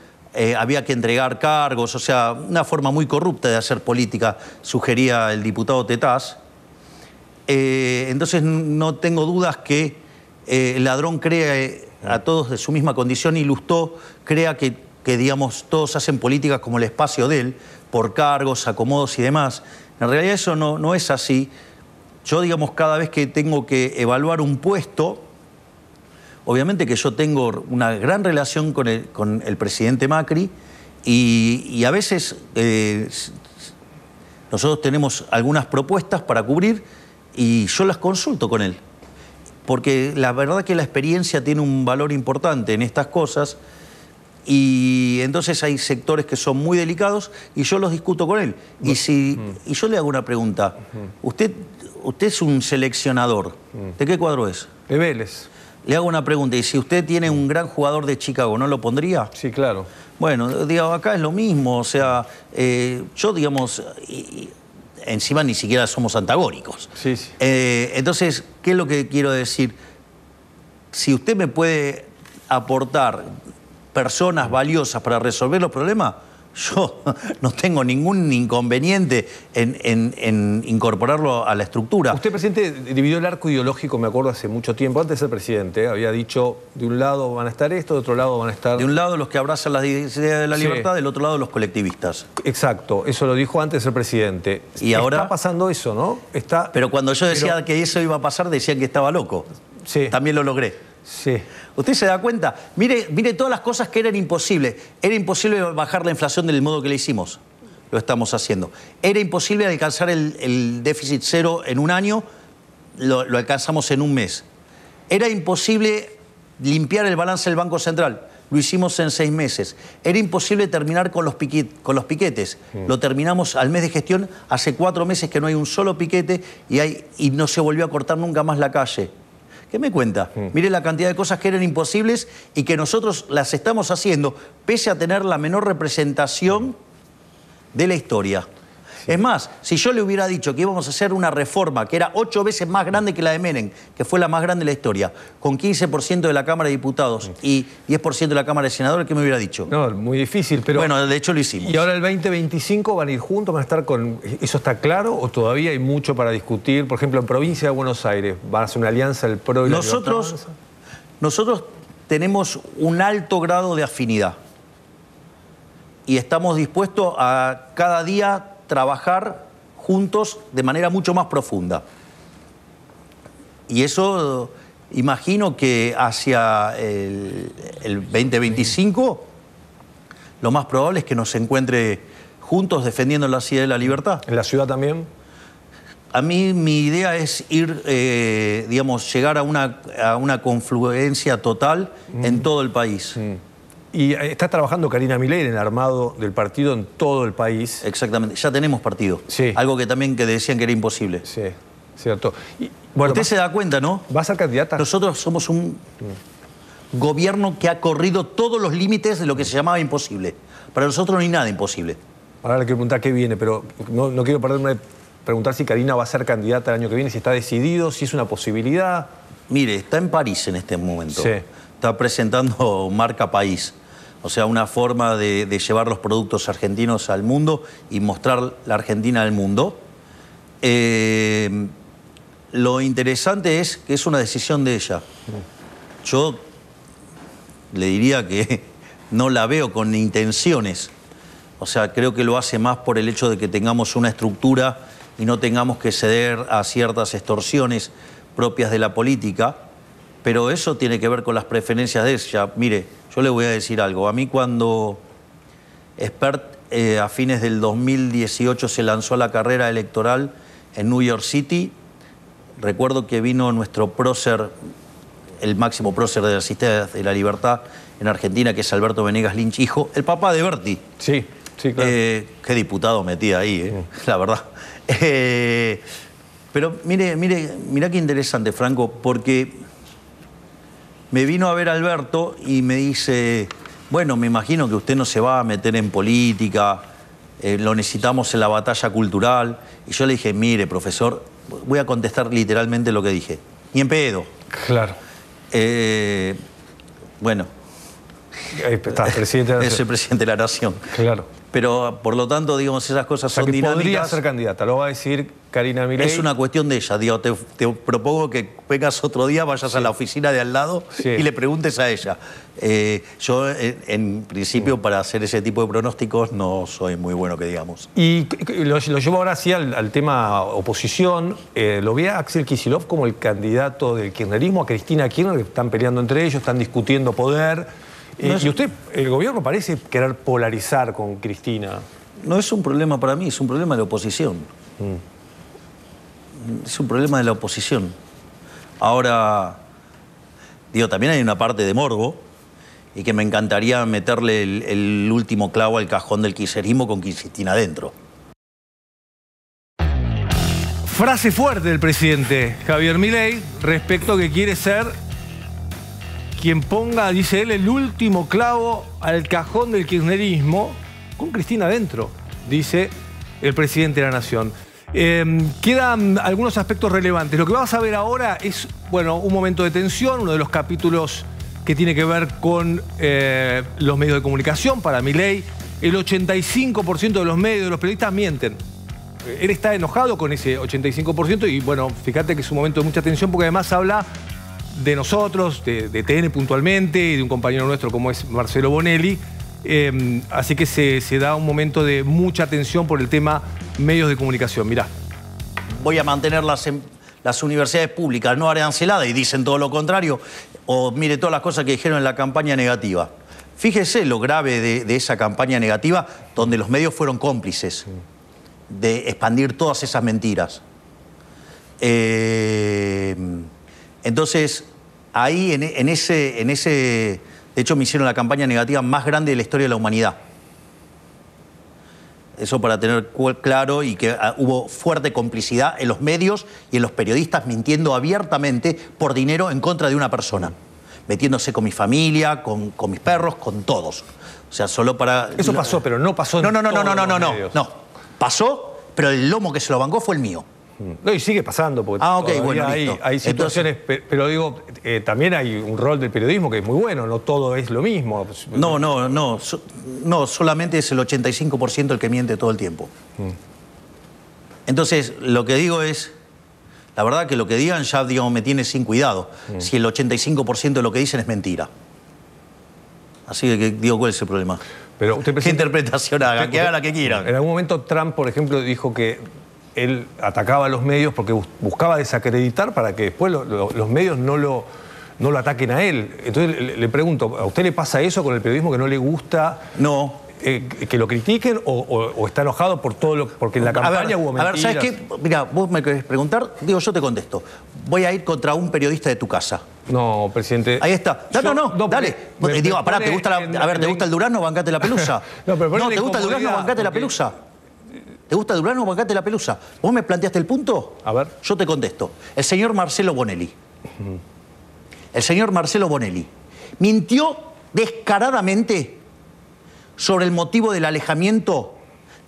B: había que entregar cargos, o sea, una forma muy corrupta de hacer política, sugería el diputado Tetaz. Entonces no tengo dudas que el ladrón cree a todos de su misma condición y Lustó crea que digamos, todos hacen políticas como el espacio de él, por cargos, acomodos y demás. En realidad eso no es así. Yo, digamos, cada vez que tengo que evaluar un puesto, obviamente que yo tengo una gran relación con el presidente Macri y a veces nosotros tenemos algunas propuestas para cubrir y yo las consulto con él. Porque la verdad que la experiencia tiene un valor importante en estas cosas y entonces hay sectores que son muy delicados y yo los discuto con él. Y yo le hago una pregunta. Usted es un seleccionador. ¿De qué cuadro es?
A: De Vélez.
B: Le hago una pregunta. ¿Y si usted tiene un gran jugador de Chicago, no lo pondría?
A: Sí, claro.
B: Bueno, digamos, acá es lo mismo. O sea, yo, digamos... encima ni siquiera somos antagónicos.
A: Sí, sí.
B: Entonces, ¿qué es lo que quiero decir? Si usted me puede aportar personas valiosas para resolver los problemas, yo no tengo ningún inconveniente en incorporarlo a la estructura.
A: Usted, presidente, dividió el arco ideológico, me acuerdo, hace mucho tiempo. Antes de ser presidente, había dicho, de un lado van a estar esto, de otro lado van a estar...
B: De un lado los que abrazan las ideas de la libertad, del otro lado los colectivistas.
A: Exacto, eso lo dijo antes de ser presidente.
B: Y ahora...
A: Está pasando eso, ¿no?
B: Pero cuando yo decía que eso iba a pasar, decían que estaba loco.
A: Sí.
B: También lo logré.
A: Sí.
B: ¿Usted se da cuenta? Mire todas las cosas que eran imposibles. Era imposible bajar la inflación del modo que le hicimos. Lo estamos haciendo. Era imposible alcanzar el déficit cero en un año. Lo alcanzamos en un mes. Era imposible limpiar el balance del Banco Central. Lo hicimos en 6 meses. Era imposible terminar con los piquetes. Lo terminamos al mes de gestión. Hace 4 meses que no hay un solo piquete y no se volvió a cortar nunca más la calle. ¿Qué me cuenta? Mire la cantidad de cosas que eran imposibles y que nosotros las estamos haciendo, pese a tener la menor representación de la historia. Sí. Es más, si yo le hubiera dicho que íbamos a hacer una reforma que era 8 veces más grande que la de Menem, que fue la más grande de la historia, con 15% de la Cámara de Diputados y 10% de la Cámara de Senadores, ¿qué me hubiera dicho?
A: No, muy difícil, pero...
B: Bueno, de hecho lo hicimos.
A: ¿Y ahora el 2025 van a ir juntos? ¿Van a estar con...? ¿Eso está claro o todavía hay mucho para discutir? Por ejemplo, en Provincia de Buenos Aires, ¿van a hacer una alianza el PRO y la Libertad Avanza?
B: Nosotros tenemos un alto grado de afinidad y estamos dispuestos a cada día trabajar juntos de manera mucho más profunda. Y eso imagino que hacia el 2025 lo más probable es que nos encuentre juntos defendiendo la ideas de la libertad.
A: ¿En la ciudad también?
B: A mí mi idea es ir, digamos, llegar a una confluencia total en todo el país.
A: Y está trabajando Karina Milei en el armado del partido en todo el país.
B: Exactamente, ya tenemos partido.
A: Sí.
B: Algo que también decían que era imposible.
A: Sí, cierto. Y, bueno,
B: usted se da cuenta, ¿no?
A: ¿Va a ser candidata?
B: Nosotros somos un gobierno que ha corrido todos los límites de lo que se llamaba imposible. Para nosotros no hay nada imposible.
A: Ahora le quiero preguntar qué viene, pero no quiero perderme de preguntar si Karina va a ser candidata el año que viene, si está decidido, si es una posibilidad.
B: Mire, está en París en este momento.
A: Sí.
B: Está presentando Marca País. O sea, una forma de llevar los productos argentinos al mundo y mostrar la Argentina al mundo. Lo interesante es que es una decisión de ella. Yo le diría que no la veo con intenciones. O sea, creo que lo hace más por el hecho de que tengamos una estructura y no tengamos que ceder a ciertas extorsiones propias de la política. Pero eso tiene que ver con las preferencias de ella. Mire, yo le voy a decir algo. A mí cuando Spert a fines del 2018 se lanzó a la carrera electoral en New York City, recuerdo que vino nuestro prócer, el máximo prócer de la Ideas de la Libertad en Argentina, que es Alberto Venegas Lynch, hijo, el papá de Berti.
A: Sí. Sí, claro.
B: Qué diputado metí ahí, la verdad. Pero mire qué interesante, Franco, porque me vino a ver Alberto y me dice, bueno, me imagino que usted no se va a meter en política, lo necesitamos en la batalla cultural. Y yo le dije, mire, profesor, voy a contestar literalmente lo que dije. Ni en pedo.
A: Claro.
B: Bueno.
A: Estás presidente de la Nación.
B: Es el presidente de la Nación.
A: Claro.
B: Pero, por lo tanto, digamos, esas cosas son dinámicas.
A: Podría ser candidata, lo va a decir Karina Milei.
B: Es una cuestión de ella. Digo, te propongo que vengas otro día, vayas a la oficina de al lado y le preguntes a ella. Yo, en principio, para hacer ese tipo de pronósticos no soy muy bueno, que digamos.
A: Y lo llevo ahora sí al tema oposición. Lo ve a Axel Kicillof como el candidato del kirchnerismo, a Cristina Kirchner, que están peleando entre ellos, están discutiendo poder. Y usted, el gobierno parece querer polarizar con Cristina.
B: No es un problema para mí, es un problema de la oposición. Es un problema de la oposición. Ahora, digo, también hay una parte de morbo y que me encantaría meterle el último clavo al cajón del kirchnerismo con Cristina adentro.
A: Frase fuerte del presidente Javier Milei respecto a que quiere ser quien ponga, dice él, el último clavo al cajón del kirchnerismo con Cristina adentro, dice el presidente de la Nación. Quedan algunos aspectos relevantes. Lo que vamos a ver ahora es, bueno, un momento de tensión, uno de los capítulos que tiene que ver con los medios de comunicación. Para Milei, el 85% de los medios, de los periodistas mienten. Él está enojado con ese 85% y, bueno, fíjate que es un momento de mucha tensión porque además habla de nosotros, de TN puntualmente, y de un compañero nuestro como es Marcelo Bonelli. Así que se da un momento de mucha tensión por el tema medios de comunicación. Mirá.
B: Voy a mantener las universidades públicas no aranceladas y dicen todo lo contrario. O mire todas las cosas que dijeron en la campaña negativa. Fíjese lo grave de esa campaña negativa, donde los medios fueron cómplices de expandir todas esas mentiras. Entonces, ahí en ese... De hecho, me hicieron la campaña negativa más grande de la historia de la humanidad. Eso para tener claro, y que hubo fuerte complicidad en los medios y en los periodistas mintiendo abiertamente por dinero en contra de una persona. Metiéndose con mi familia, con mis perros, con todos. O sea, solo para...
A: Eso pasó, pero no pasó en
B: No. Pasó, pero el lomo que se lo bancó fue el mío.
A: No, y sigue pasando, porque
B: bueno,
A: hay situaciones, entonces, pero digo, también hay un rol del periodismo que es muy bueno, no todo es lo mismo. No,
B: solamente es el 85% el que miente todo el tiempo. Entonces, lo que digo es, la verdad que lo que digan ya, digamos, me tiene sin cuidado, si el 85% de lo que dicen es mentira. Así que digo, ¿cuál es el problema?
A: Pero usted,
B: ¿qué interpretación haga? Que haga la que quieran.
A: En algún momento Trump, por ejemplo, dijo que él atacaba a los medios porque buscaba desacreditar para que después los medios no lo ataquen a él. Entonces le pregunto, ¿a usted le pasa eso con el periodismo, que no le gusta que lo critiquen o está enojado por todo porque en la campaña hubo mentiras?
B: A ver, ¿sabes qué? Mira, vos me querés preguntar, digo, yo te contesto. Voy a ir contra un periodista de tu casa.
A: No, presidente.
B: Ahí está. No, dale. Digo, pará, ¿te gusta ¿te gusta el durazno? Bancate la pelusa. ¿te gusta el durazno? Bancate la pelusa. ¿Te gusta el durazno? Bancate la pelusa. ¿Vos me planteaste el punto?
A: A ver.
B: Yo te contesto. El señor Marcelo Bonelli. El señor Marcelo Bonelli mintió descaradamente sobre el motivo del alejamiento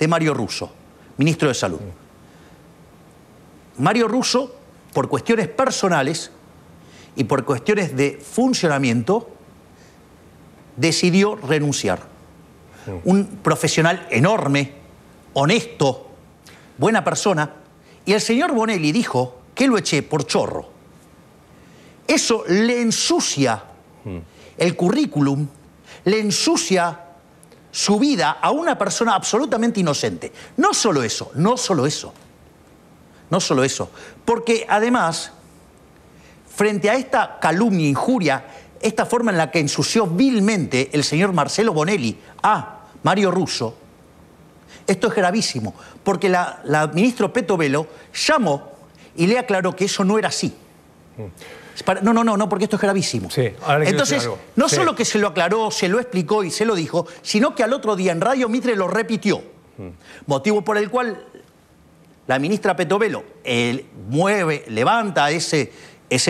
B: de Mario Russo, ministro de Salud. Mario Russo, por cuestiones personales y por cuestiones de funcionamiento, decidió renunciar. Un profesional enorme, honesto, buena persona, y el señor Bonelli dijo que lo eché por chorro. Eso le ensucia el currículum, le ensucia su vida a una persona absolutamente inocente. No solo eso, porque además, frente a esta calumnia, injuria, esta forma en la que ensució vilmente el señor Marcelo Bonelli a Mario Russo, esto es gravísimo, porque la ministra Petovelo llamó y le aclaró que eso no era así. No, porque esto es gravísimo.
A: Sí, ahora
B: entonces, no
A: sí.
B: solo que se lo aclaró, se lo explicó y se lo dijo, sino que al otro día en Radio Mitre lo repitió. Motivo por el cual la ministra Petovelo levanta ese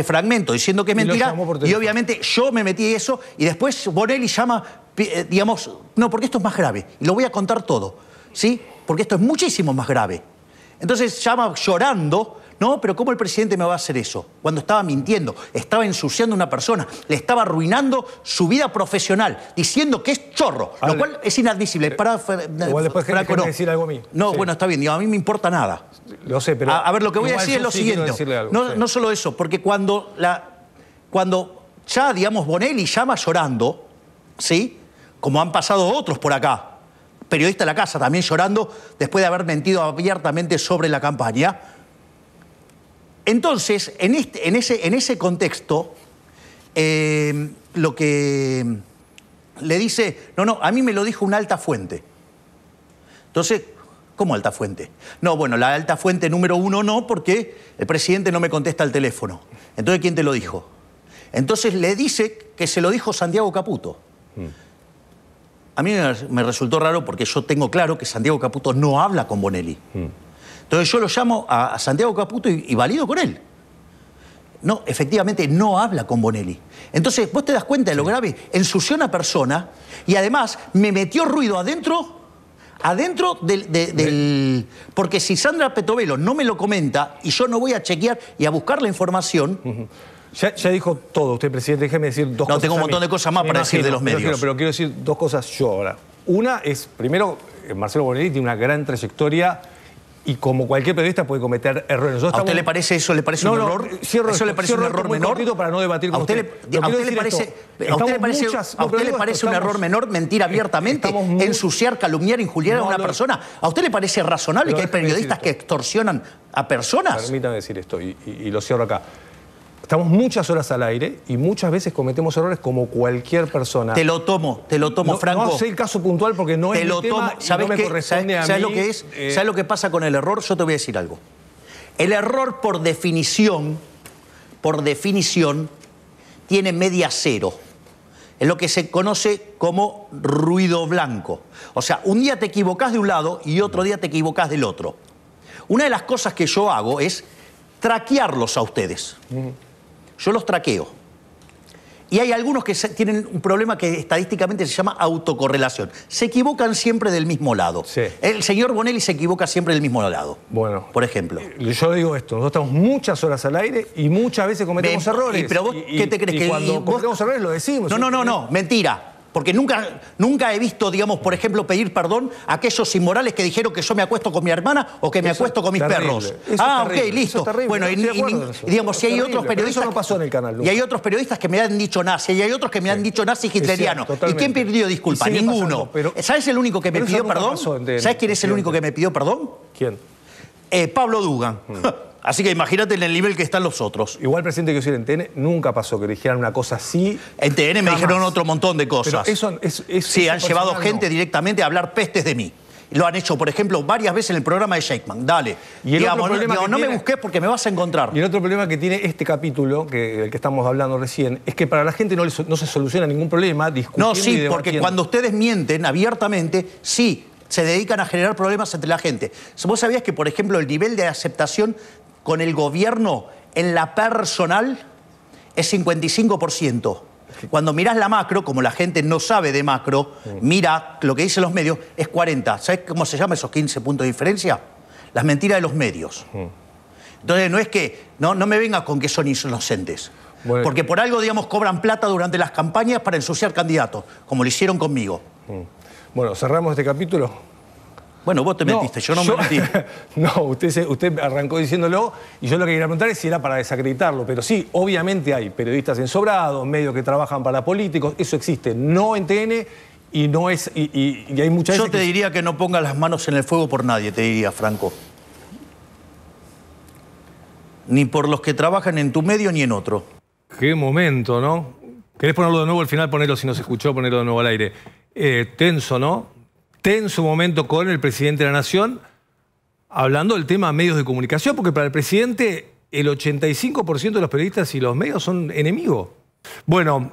B: fragmento diciendo que es mentira, y obviamente yo me metí eso, y después Bonelli llama, digamos, no, porque esto es más grave, y lo voy a contar todo, ¿sí? Porque esto es muchísimo más grave. Entonces llama llorando, no, pero ¿cómo el presidente me va a hacer eso? Cuando estaba mintiendo, estaba ensuciando a una persona, le estaba arruinando su vida profesional, diciendo que es chorro, lo cual es inadmisible.
A: Igual después Franco, no decir algo a mí.
B: No, sí. Bueno, está bien, digo, a mí me importa nada.
A: Lo sé, pero...
B: A ver, lo que voy a decir es lo siguiente. No solo eso, porque cuando ya, digamos, Bonelli llama llorando, ¿sí? Como han pasado otros por acá, periodista de la casa también llorando después de haber mentido abiertamente sobre la campaña. Entonces, en ese contexto, lo que le dice, no, a mí me lo dijo una alta fuente. Entonces, ¿cómo alta fuente? No, bueno, la alta fuente número 1 no, porque el presidente no me contesta el teléfono. Entonces, ¿quién te lo dijo? Entonces le dice que se lo dijo Santiago Caputo. A mí me resultó raro porque yo tengo claro que Santiago Caputo no habla con Bonelli. Entonces yo lo llamo a Santiago Caputo y valido con él. No, efectivamente no habla con Bonelli. Entonces, vos te das cuenta de lo grave. Ensució a una persona y además me metió ruido adentro del... Porque si Sandra Petovelo no me lo comenta y yo no voy a chequear y a buscar la información...
A: Ya dijo todo usted, presidente. Déjeme decir dos cosas.
B: No, tengo un montón de cosas más para decir de los medios.
A: Pero quiero decir dos cosas yo ahora. Una es, primero, Marcelo Bonelli tiene una gran trayectoria y como cualquier periodista puede cometer errores.
B: ¿A usted le parece eso? ¿Le parece un error? ¿Eso le parece un error menor?
A: Para no debatir con usted.
B: ¿A usted le parece un error menor mentir abiertamente, ensuciar, calumniar, injuriar a una persona? ¿A usted le parece razonable que hay periodistas que extorsionan a personas?
A: Permítame decir esto y lo cierro acá. Estamos muchas horas al aire y muchas veces cometemos errores como cualquier persona.
B: Te lo tomo, Franco.
A: No sé el caso puntual porque no es mi tema y no me corresponde a mí.
B: ¿Sabes lo que es? ¿Sabes lo que pasa con el error? Yo te voy a decir algo. El error, por definición, tiene media cero. Es lo que se conoce como ruido blanco. O sea, un día te equivocás de un lado y otro día te equivocás del otro. Una de las cosas que yo hago es traquearlos a ustedes. Yo los traqueo. Y hay algunos que tienen un problema que estadísticamente se llama autocorrelación. Se equivocan siempre del mismo lado.
A: Sí.
B: El señor Bonelli se equivoca siempre del mismo lado. Bueno. Por ejemplo.
A: Yo digo esto, nosotros estamos muchas horas al aire y muchas veces cometemos errores.
B: Pero vos, ¿qué te crees?
A: Y cuando cometemos errores lo decimos.
B: No, mentira. Porque nunca he visto, digamos, por ejemplo, pedir perdón a aquellos inmorales que dijeron que yo me acuesto con mi hermana o que me acuesto con mis perros. Ok, listo. Bueno, digamos, si hay otros periodistas...
A: Eso no pasó en el canal.
B: Y hay otros periodistas que me han dicho nazi, y hay otros que me han dicho nazi hitleriano. ¿Y quién pidió disculpas? Ninguno. ¿Sabes el único que me pidió perdón? ¿Sabes quién es el único que me pidió perdón?
A: ¿Quién?
B: Pablo Dugan. Así que imagínate en el nivel que están los otros.
A: Igual, presidente, que yo decir, en TN nunca pasó que dijeran una cosa así.
B: En TN me dijeron otro montón de cosas.
A: Pero
B: sí, han llevado gente directamente a hablar pestes de mí. Lo han hecho, por ejemplo, varias veces en el programa de Shakeman. Dale.
A: Y
B: no me busques porque me vas a encontrar.
A: Y el otro problema que tiene este capítulo, del que estamos hablando recién, es que para la gente no se soluciona ningún problema discutiendo.
B: No, sí, porque cuando ustedes mienten abiertamente, sí, se dedican a generar problemas entre la gente. ¿Vos sabías que, por ejemplo, el nivel de aceptación con el gobierno en la personal es 55%? Cuando mirás la macro, como la gente no sabe de macro, mira lo que dicen los medios, es 40%. ¿Sabés cómo se llama esos 15 puntos de diferencia? Las mentiras de los medios. Entonces no es que, no me vengas con que son inocentes. Bueno. Porque por algo, digamos, cobran plata durante las campañas para ensuciar candidatos, como lo hicieron conmigo.
A: Bueno, cerramos este capítulo.
B: Bueno, vos te metiste, yo no me metí.
A: No, usted arrancó diciéndolo y yo lo que quería preguntar es si era para desacreditarlo. Pero sí, obviamente hay periodistas ensobrados, medios que trabajan para políticos, eso existe. No en TN y no es... Y hay muchas veces
B: yo te diría que no pongas las manos en el fuego por nadie, te diría, Franco. Ni por los que trabajan en tu medio ni en otro.
A: Qué momento, ¿no? ¿Querés ponerlo de nuevo al final? Ponerlo, si no se escuchó, ponerlo de nuevo al aire. Tenso, ¿no? Tenso momento con el presidente de la Nación, hablando del tema medios de comunicación, porque para el presidente el 85% de los periodistas y los medios son enemigos. Bueno,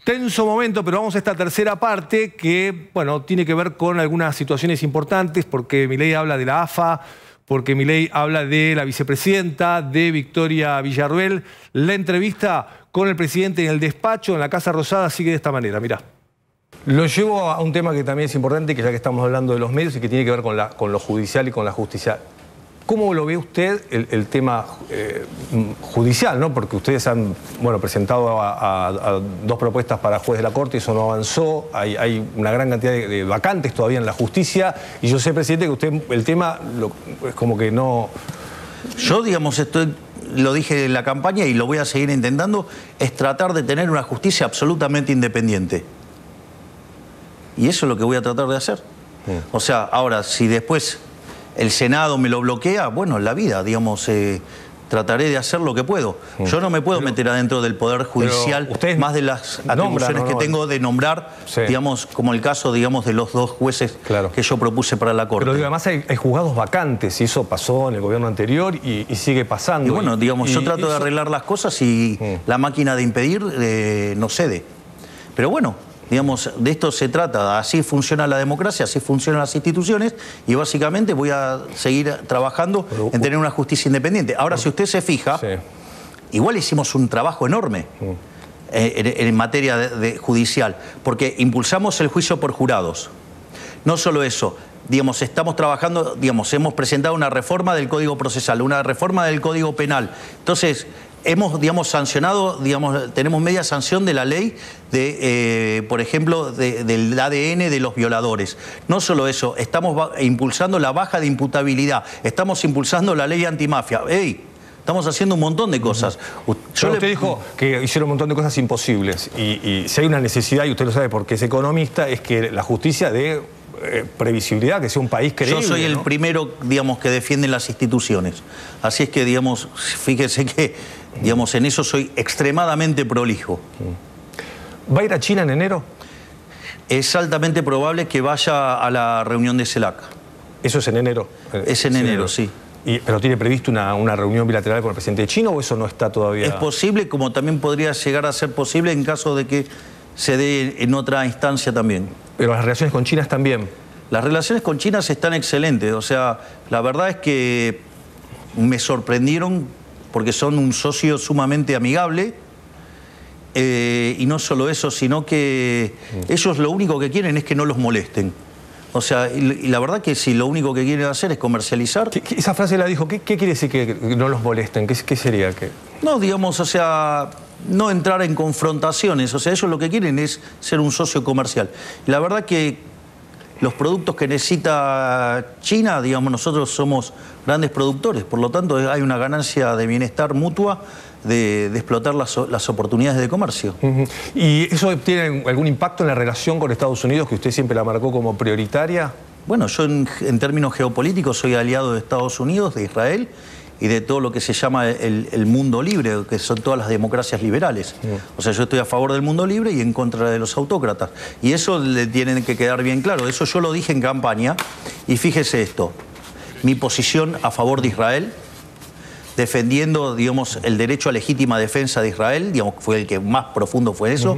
A: tenso momento, pero vamos a esta tercera parte que, bueno, tiene que ver con algunas situaciones importantes, porque Milei habla de la AFA, porque Milei habla de la vicepresidenta, de Victoria Villarruel. La entrevista con el presidente en el despacho, en la Casa Rosada, sigue de esta manera, mirá. Lo llevo a un tema que también es importante, que ya que estamos hablando de los medios y que tiene que ver con lo judicial y con la justicia. ¿Cómo lo ve usted el tema judicial, ¿no? Porque ustedes han presentado a dos propuestas para juez de la Corte, eso no avanzó, hay una gran cantidad de vacantes todavía en la justicia, y yo sé, presidente, que usted el tema es como que no...
B: Yo, digamos, lo dije en la campaña y lo voy a seguir intentando, es tratar de tener una justicia absolutamente independiente. Y eso es lo que voy a tratar de hacer. O sea, ahora, si después el Senado me lo bloquea, bueno, la vida, digamos, trataré de hacer lo que puedo. Yo no me puedo meter adentro del Poder Judicial, más de las atribuciones que tengo de nombrar, digamos, como el caso, digamos, de los dos jueces que yo propuse para la Corte.
A: Pero además hay juzgados vacantes, y eso pasó en el gobierno anterior y sigue pasando.
B: Y bueno, digamos, yo trato de arreglar las cosas y la máquina de impedir no cede. Pero bueno, digamos, de esto se trata, así funciona la democracia, así funcionan las instituciones, y básicamente voy a seguir trabajando en tener una justicia independiente. Ahora, si usted se fija, igual hicimos un trabajo enorme en materia de judicial, porque impulsamos el juicio por jurados. No solo eso, digamos, estamos trabajando, digamos, hemos presentado una reforma del Código Procesal, una reforma del Código Penal. Entonces, hemos, digamos, sancionado, digamos, tenemos media sanción de la ley de, por ejemplo, del ADN de los violadores. No solo eso, estamos impulsando la baja de imputabilidad, estamos impulsando la ley antimafia. ¡Ey! Estamos haciendo un montón de cosas.
A: Usted dijo que hicieron un montón de cosas imposibles. Y si hay una necesidad, y usted lo sabe porque es economista, es que la justicia dé previsibilidad, que sea un país creíble.
B: Yo soy el primero, digamos, que defiende las instituciones. Así es que, digamos, fíjese que, digamos, en eso soy extremadamente prolijo.
A: ¿Va a ir a China en enero?
B: Es altamente probable que vaya a la reunión de CELAC.
A: ¿Eso es en enero?
B: Es en enero, sí.
A: ¿Pero tiene previsto una reunión bilateral con el presidente chino o eso no está todavía?
B: Es posible, como también podría llegar a ser posible en caso de que se dé en otra instancia también.
A: ¿Pero las relaciones con China están bien?
B: Las relaciones con China están excelentes. O sea, la verdad es que me sorprendieron porque son un socio sumamente amigable. Y no solo eso, sino que ellos lo único que quieren es que no los molesten. O sea, y la verdad que si lo único que quieren hacer es comercializar...
A: Esa frase la dijo, ¿qué quiere decir que no los molesten? ¿Qué sería?
B: No, digamos, o sea, no entrar en confrontaciones. O sea, ellos lo que quieren es ser un socio comercial. Y la verdad que los productos que necesita China, digamos, nosotros somos grandes productores. Por lo tanto, hay una ganancia de bienestar mutua de explotar las oportunidades de comercio.
A: ¿Y eso tiene algún impacto en la relación con Estados Unidos, que usted siempre la marcó como prioritaria?
B: Bueno, yo en términos geopolíticos soy aliado de Estados Unidos, de Israel y de todo lo que se llama el mundo libre, que son todas las democracias liberales. O sea, yo estoy a favor del mundo libre y en contra de los autócratas. Y eso le tiene que quedar bien claro. Eso yo lo dije en campaña. Y fíjese esto, mi posición a favor de Israel, defendiendo, digamos, el derecho a legítima defensa de Israel, digamos, fue el que más profundo fue eso.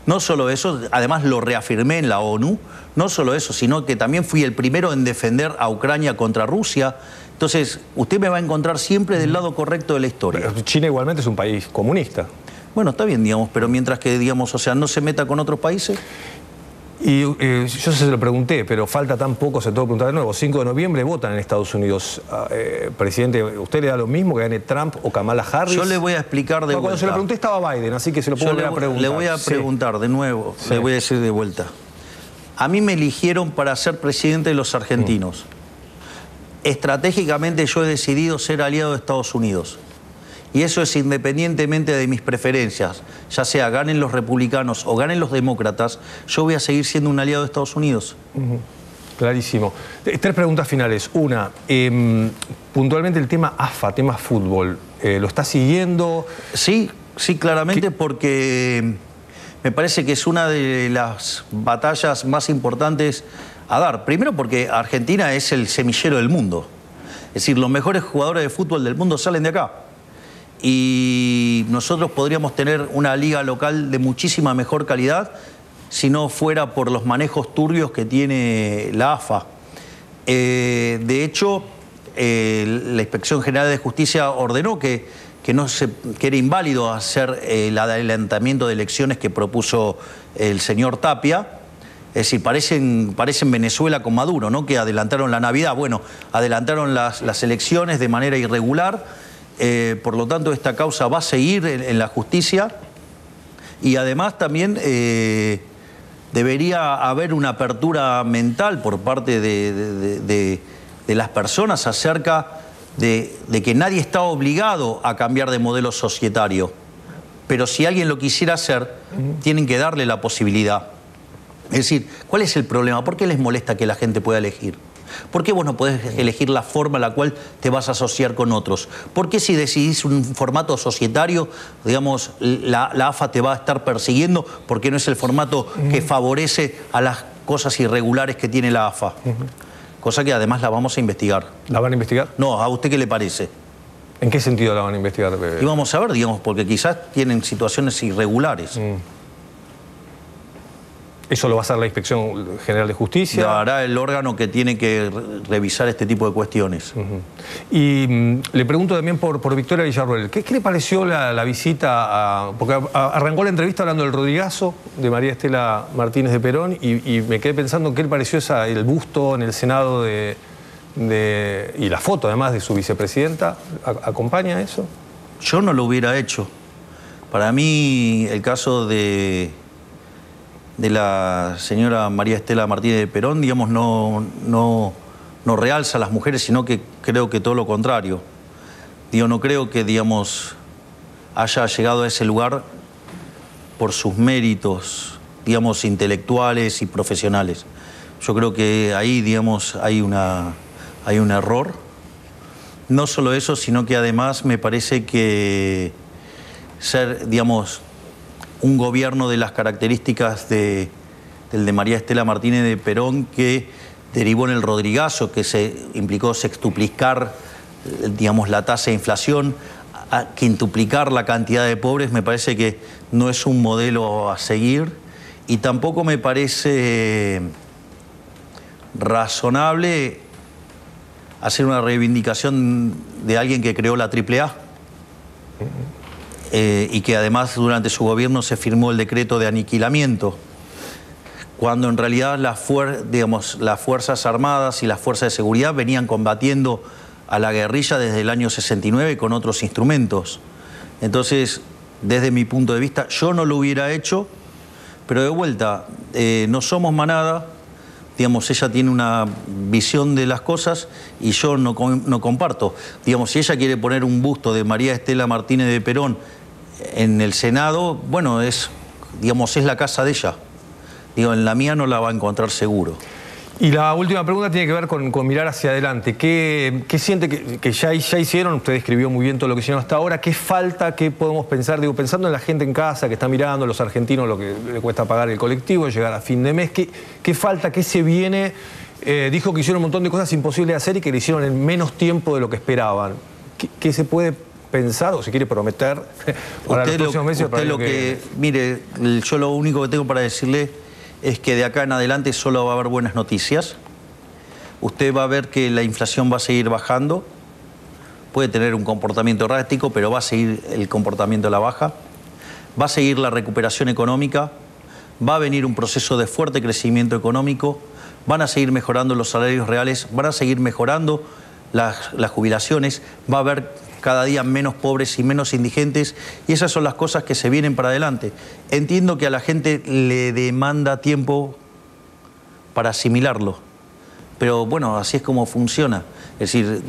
B: No solo eso, además lo reafirmé en la ONU, no solo eso, sino que también fui el primero en defender a Ucrania contra Rusia. Entonces, usted me va a encontrar siempre del lado correcto de la historia.
A: Pero China igualmente es un país comunista.
B: Bueno, está bien, digamos, pero mientras que, digamos, o sea, no se meta con otros países...
A: Y yo se lo pregunté, pero falta tan poco, se tengo que preguntar de nuevo. 5 de noviembre votan en Estados Unidos. Presidente, ¿usted le da lo mismo que gane Trump o Kamala Harris?
B: Yo le voy a explicar de vuelta.
A: Cuando se lo pregunté estaba Biden, así que se lo puedo volver a preguntar.
B: Le voy a preguntar de nuevo, le voy a decir de vuelta. A mí me eligieron para ser presidente de los argentinos. Estratégicamente yo he decidido ser aliado de Estados Unidos. Y eso es independientemente de mis preferencias, ya sea ganen los republicanos o ganen los demócratas, yo voy a seguir siendo un aliado de Estados Unidos.
A: Clarísimo. 3 preguntas finales. Una, puntualmente el tema AFA, tema fútbol, ¿lo está siguiendo?
B: Sí, claramente, porque me parece que es una de las batallas más importantes a dar. Primero porque Argentina es el semillero del mundo. Es decir, los mejores jugadores de fútbol del mundo salen de acá. y nosotros podríamos tener una liga local de muchísima mejor calidad si no fuera por los manejos turbios que tiene la AFA. De hecho, la Inspección General de Justicia ordenó que era inválido hacer el adelantamiento de elecciones que propuso el señor Tapia. Es decir, parecen Venezuela con Maduro, ¿no? Que adelantaron la Navidad. Bueno, adelantaron las elecciones de manera irregular. Por lo tanto, esta causa va a seguir en la justicia. Y además también debería haber una apertura mental por parte de las personas acerca de que nadie está obligado a cambiar de modelo societario. Pero si alguien lo quisiera hacer, tienen que darle la posibilidad. Es decir, ¿cuál es el problema? ¿Por qué les molesta que la gente pueda elegir? ¿Por qué vos no podés elegir la forma en la cual te vas a asociar con otros? ¿Por qué si decidís un formato societario, digamos, la AFA te va a estar persiguiendo porque no es el formato que favorece a las cosas irregulares que tiene la AFA? Cosa que además la vamos a investigar.
A: ¿La van a investigar?
B: No, ¿a usted qué le parece?
A: ¿En qué sentido la van a investigar?
B: Y vamos a ver, digamos, porque quizás tienen situaciones irregulares.
A: ¿Eso lo va a hacer la Inspección General de Justicia?
B: Lo hará el órgano que tiene que revisar este tipo de cuestiones.
A: Y le pregunto también por Victoria Villarroel. ¿Qué le pareció la visita porque arrancó la entrevista hablando del Rodrigazo de María Estela Martínez de Perón y me quedé pensando qué le pareció el busto en el Senado y la foto además de su vicepresidenta? ¿Acompaña eso?
B: Yo no lo hubiera hecho. Para mí el caso de la señora María Estela Martínez de Perón, digamos, no realza a las mujeres, sino que creo que todo lo contrario. Digo, no creo que, digamos, haya llegado a ese lugar por sus méritos, digamos, intelectuales y profesionales. Yo creo que ahí, digamos, hay un error. No solo eso, sino que además me parece que ser, digamos, un gobierno de las características del de María Estela Martínez de Perón, que derivó en el Rodrigazo, que implicó sextuplicar, digamos, la tasa de inflación, quintuplicar la cantidad de pobres, me parece que no es un modelo a seguir, y tampoco me parece razonable hacer una reivindicación de alguien que creó la AAA. Y que además durante su gobierno se firmó el decreto de aniquilamiento, cuando en realidad las Fuerzas Armadas y las Fuerzas de Seguridad venían combatiendo a la guerrilla desde el año 69 con otros instrumentos. Entonces, desde mi punto de vista, yo no lo hubiera hecho, pero de vuelta, no somos manada, digamos, ella tiene una visión de las cosas y yo no comparto. Digamos, si ella quiere poner un busto de María Estela Martínez de Perón en el Senado, bueno, digamos, es la casa de ella. Digo, en la mía no la va a encontrar seguro.
A: Y la última pregunta tiene que ver con mirar hacia adelante. ¿Qué siente que ya hicieron? Usted describió muy bien todo lo que hicieron hasta ahora. ¿Qué falta? ¿Qué podemos pensar? Digo, pensando en la gente en casa que está mirando, los argentinos, lo que le cuesta pagar el colectivo, llegar a fin de mes. ¿Qué falta? ¿Qué se viene? Dijo que hicieron un montón de cosas imposibles de hacer y que le hicieron en menos tiempo de lo que esperaban. ¿Qué se puede pensar o se quiere prometer para los próximos meses?
B: Mire, yo lo único que tengo para decirle es que de acá en adelante solo va a haber buenas noticias. Usted va a ver que la inflación va a seguir bajando. Puede tener un comportamiento errático, pero va a seguir el comportamiento a la baja. Va a seguir la recuperación económica. Va a venir un proceso de fuerte crecimiento económico. Van a seguir mejorando los salarios reales. Van a seguir mejorando las jubilaciones. Va a haber cada día menos pobres y menos indigentes, y esas son las cosas que se vienen para adelante. Entiendo que a la gente le demanda tiempo para asimilarlo, pero bueno, así es como funciona. Es decir,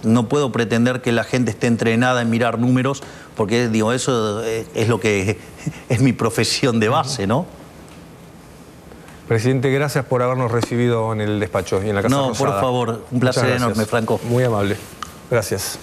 B: no puedo pretender que la gente esté entrenada en mirar números, porque digo, eso es lo que es mi profesión de base, ¿no?
A: Presidente, gracias por habernos recibido en el despacho y en la Casa Rosada.
B: No, por favor, un placer enorme, Franco.
A: Muy amable. Gracias.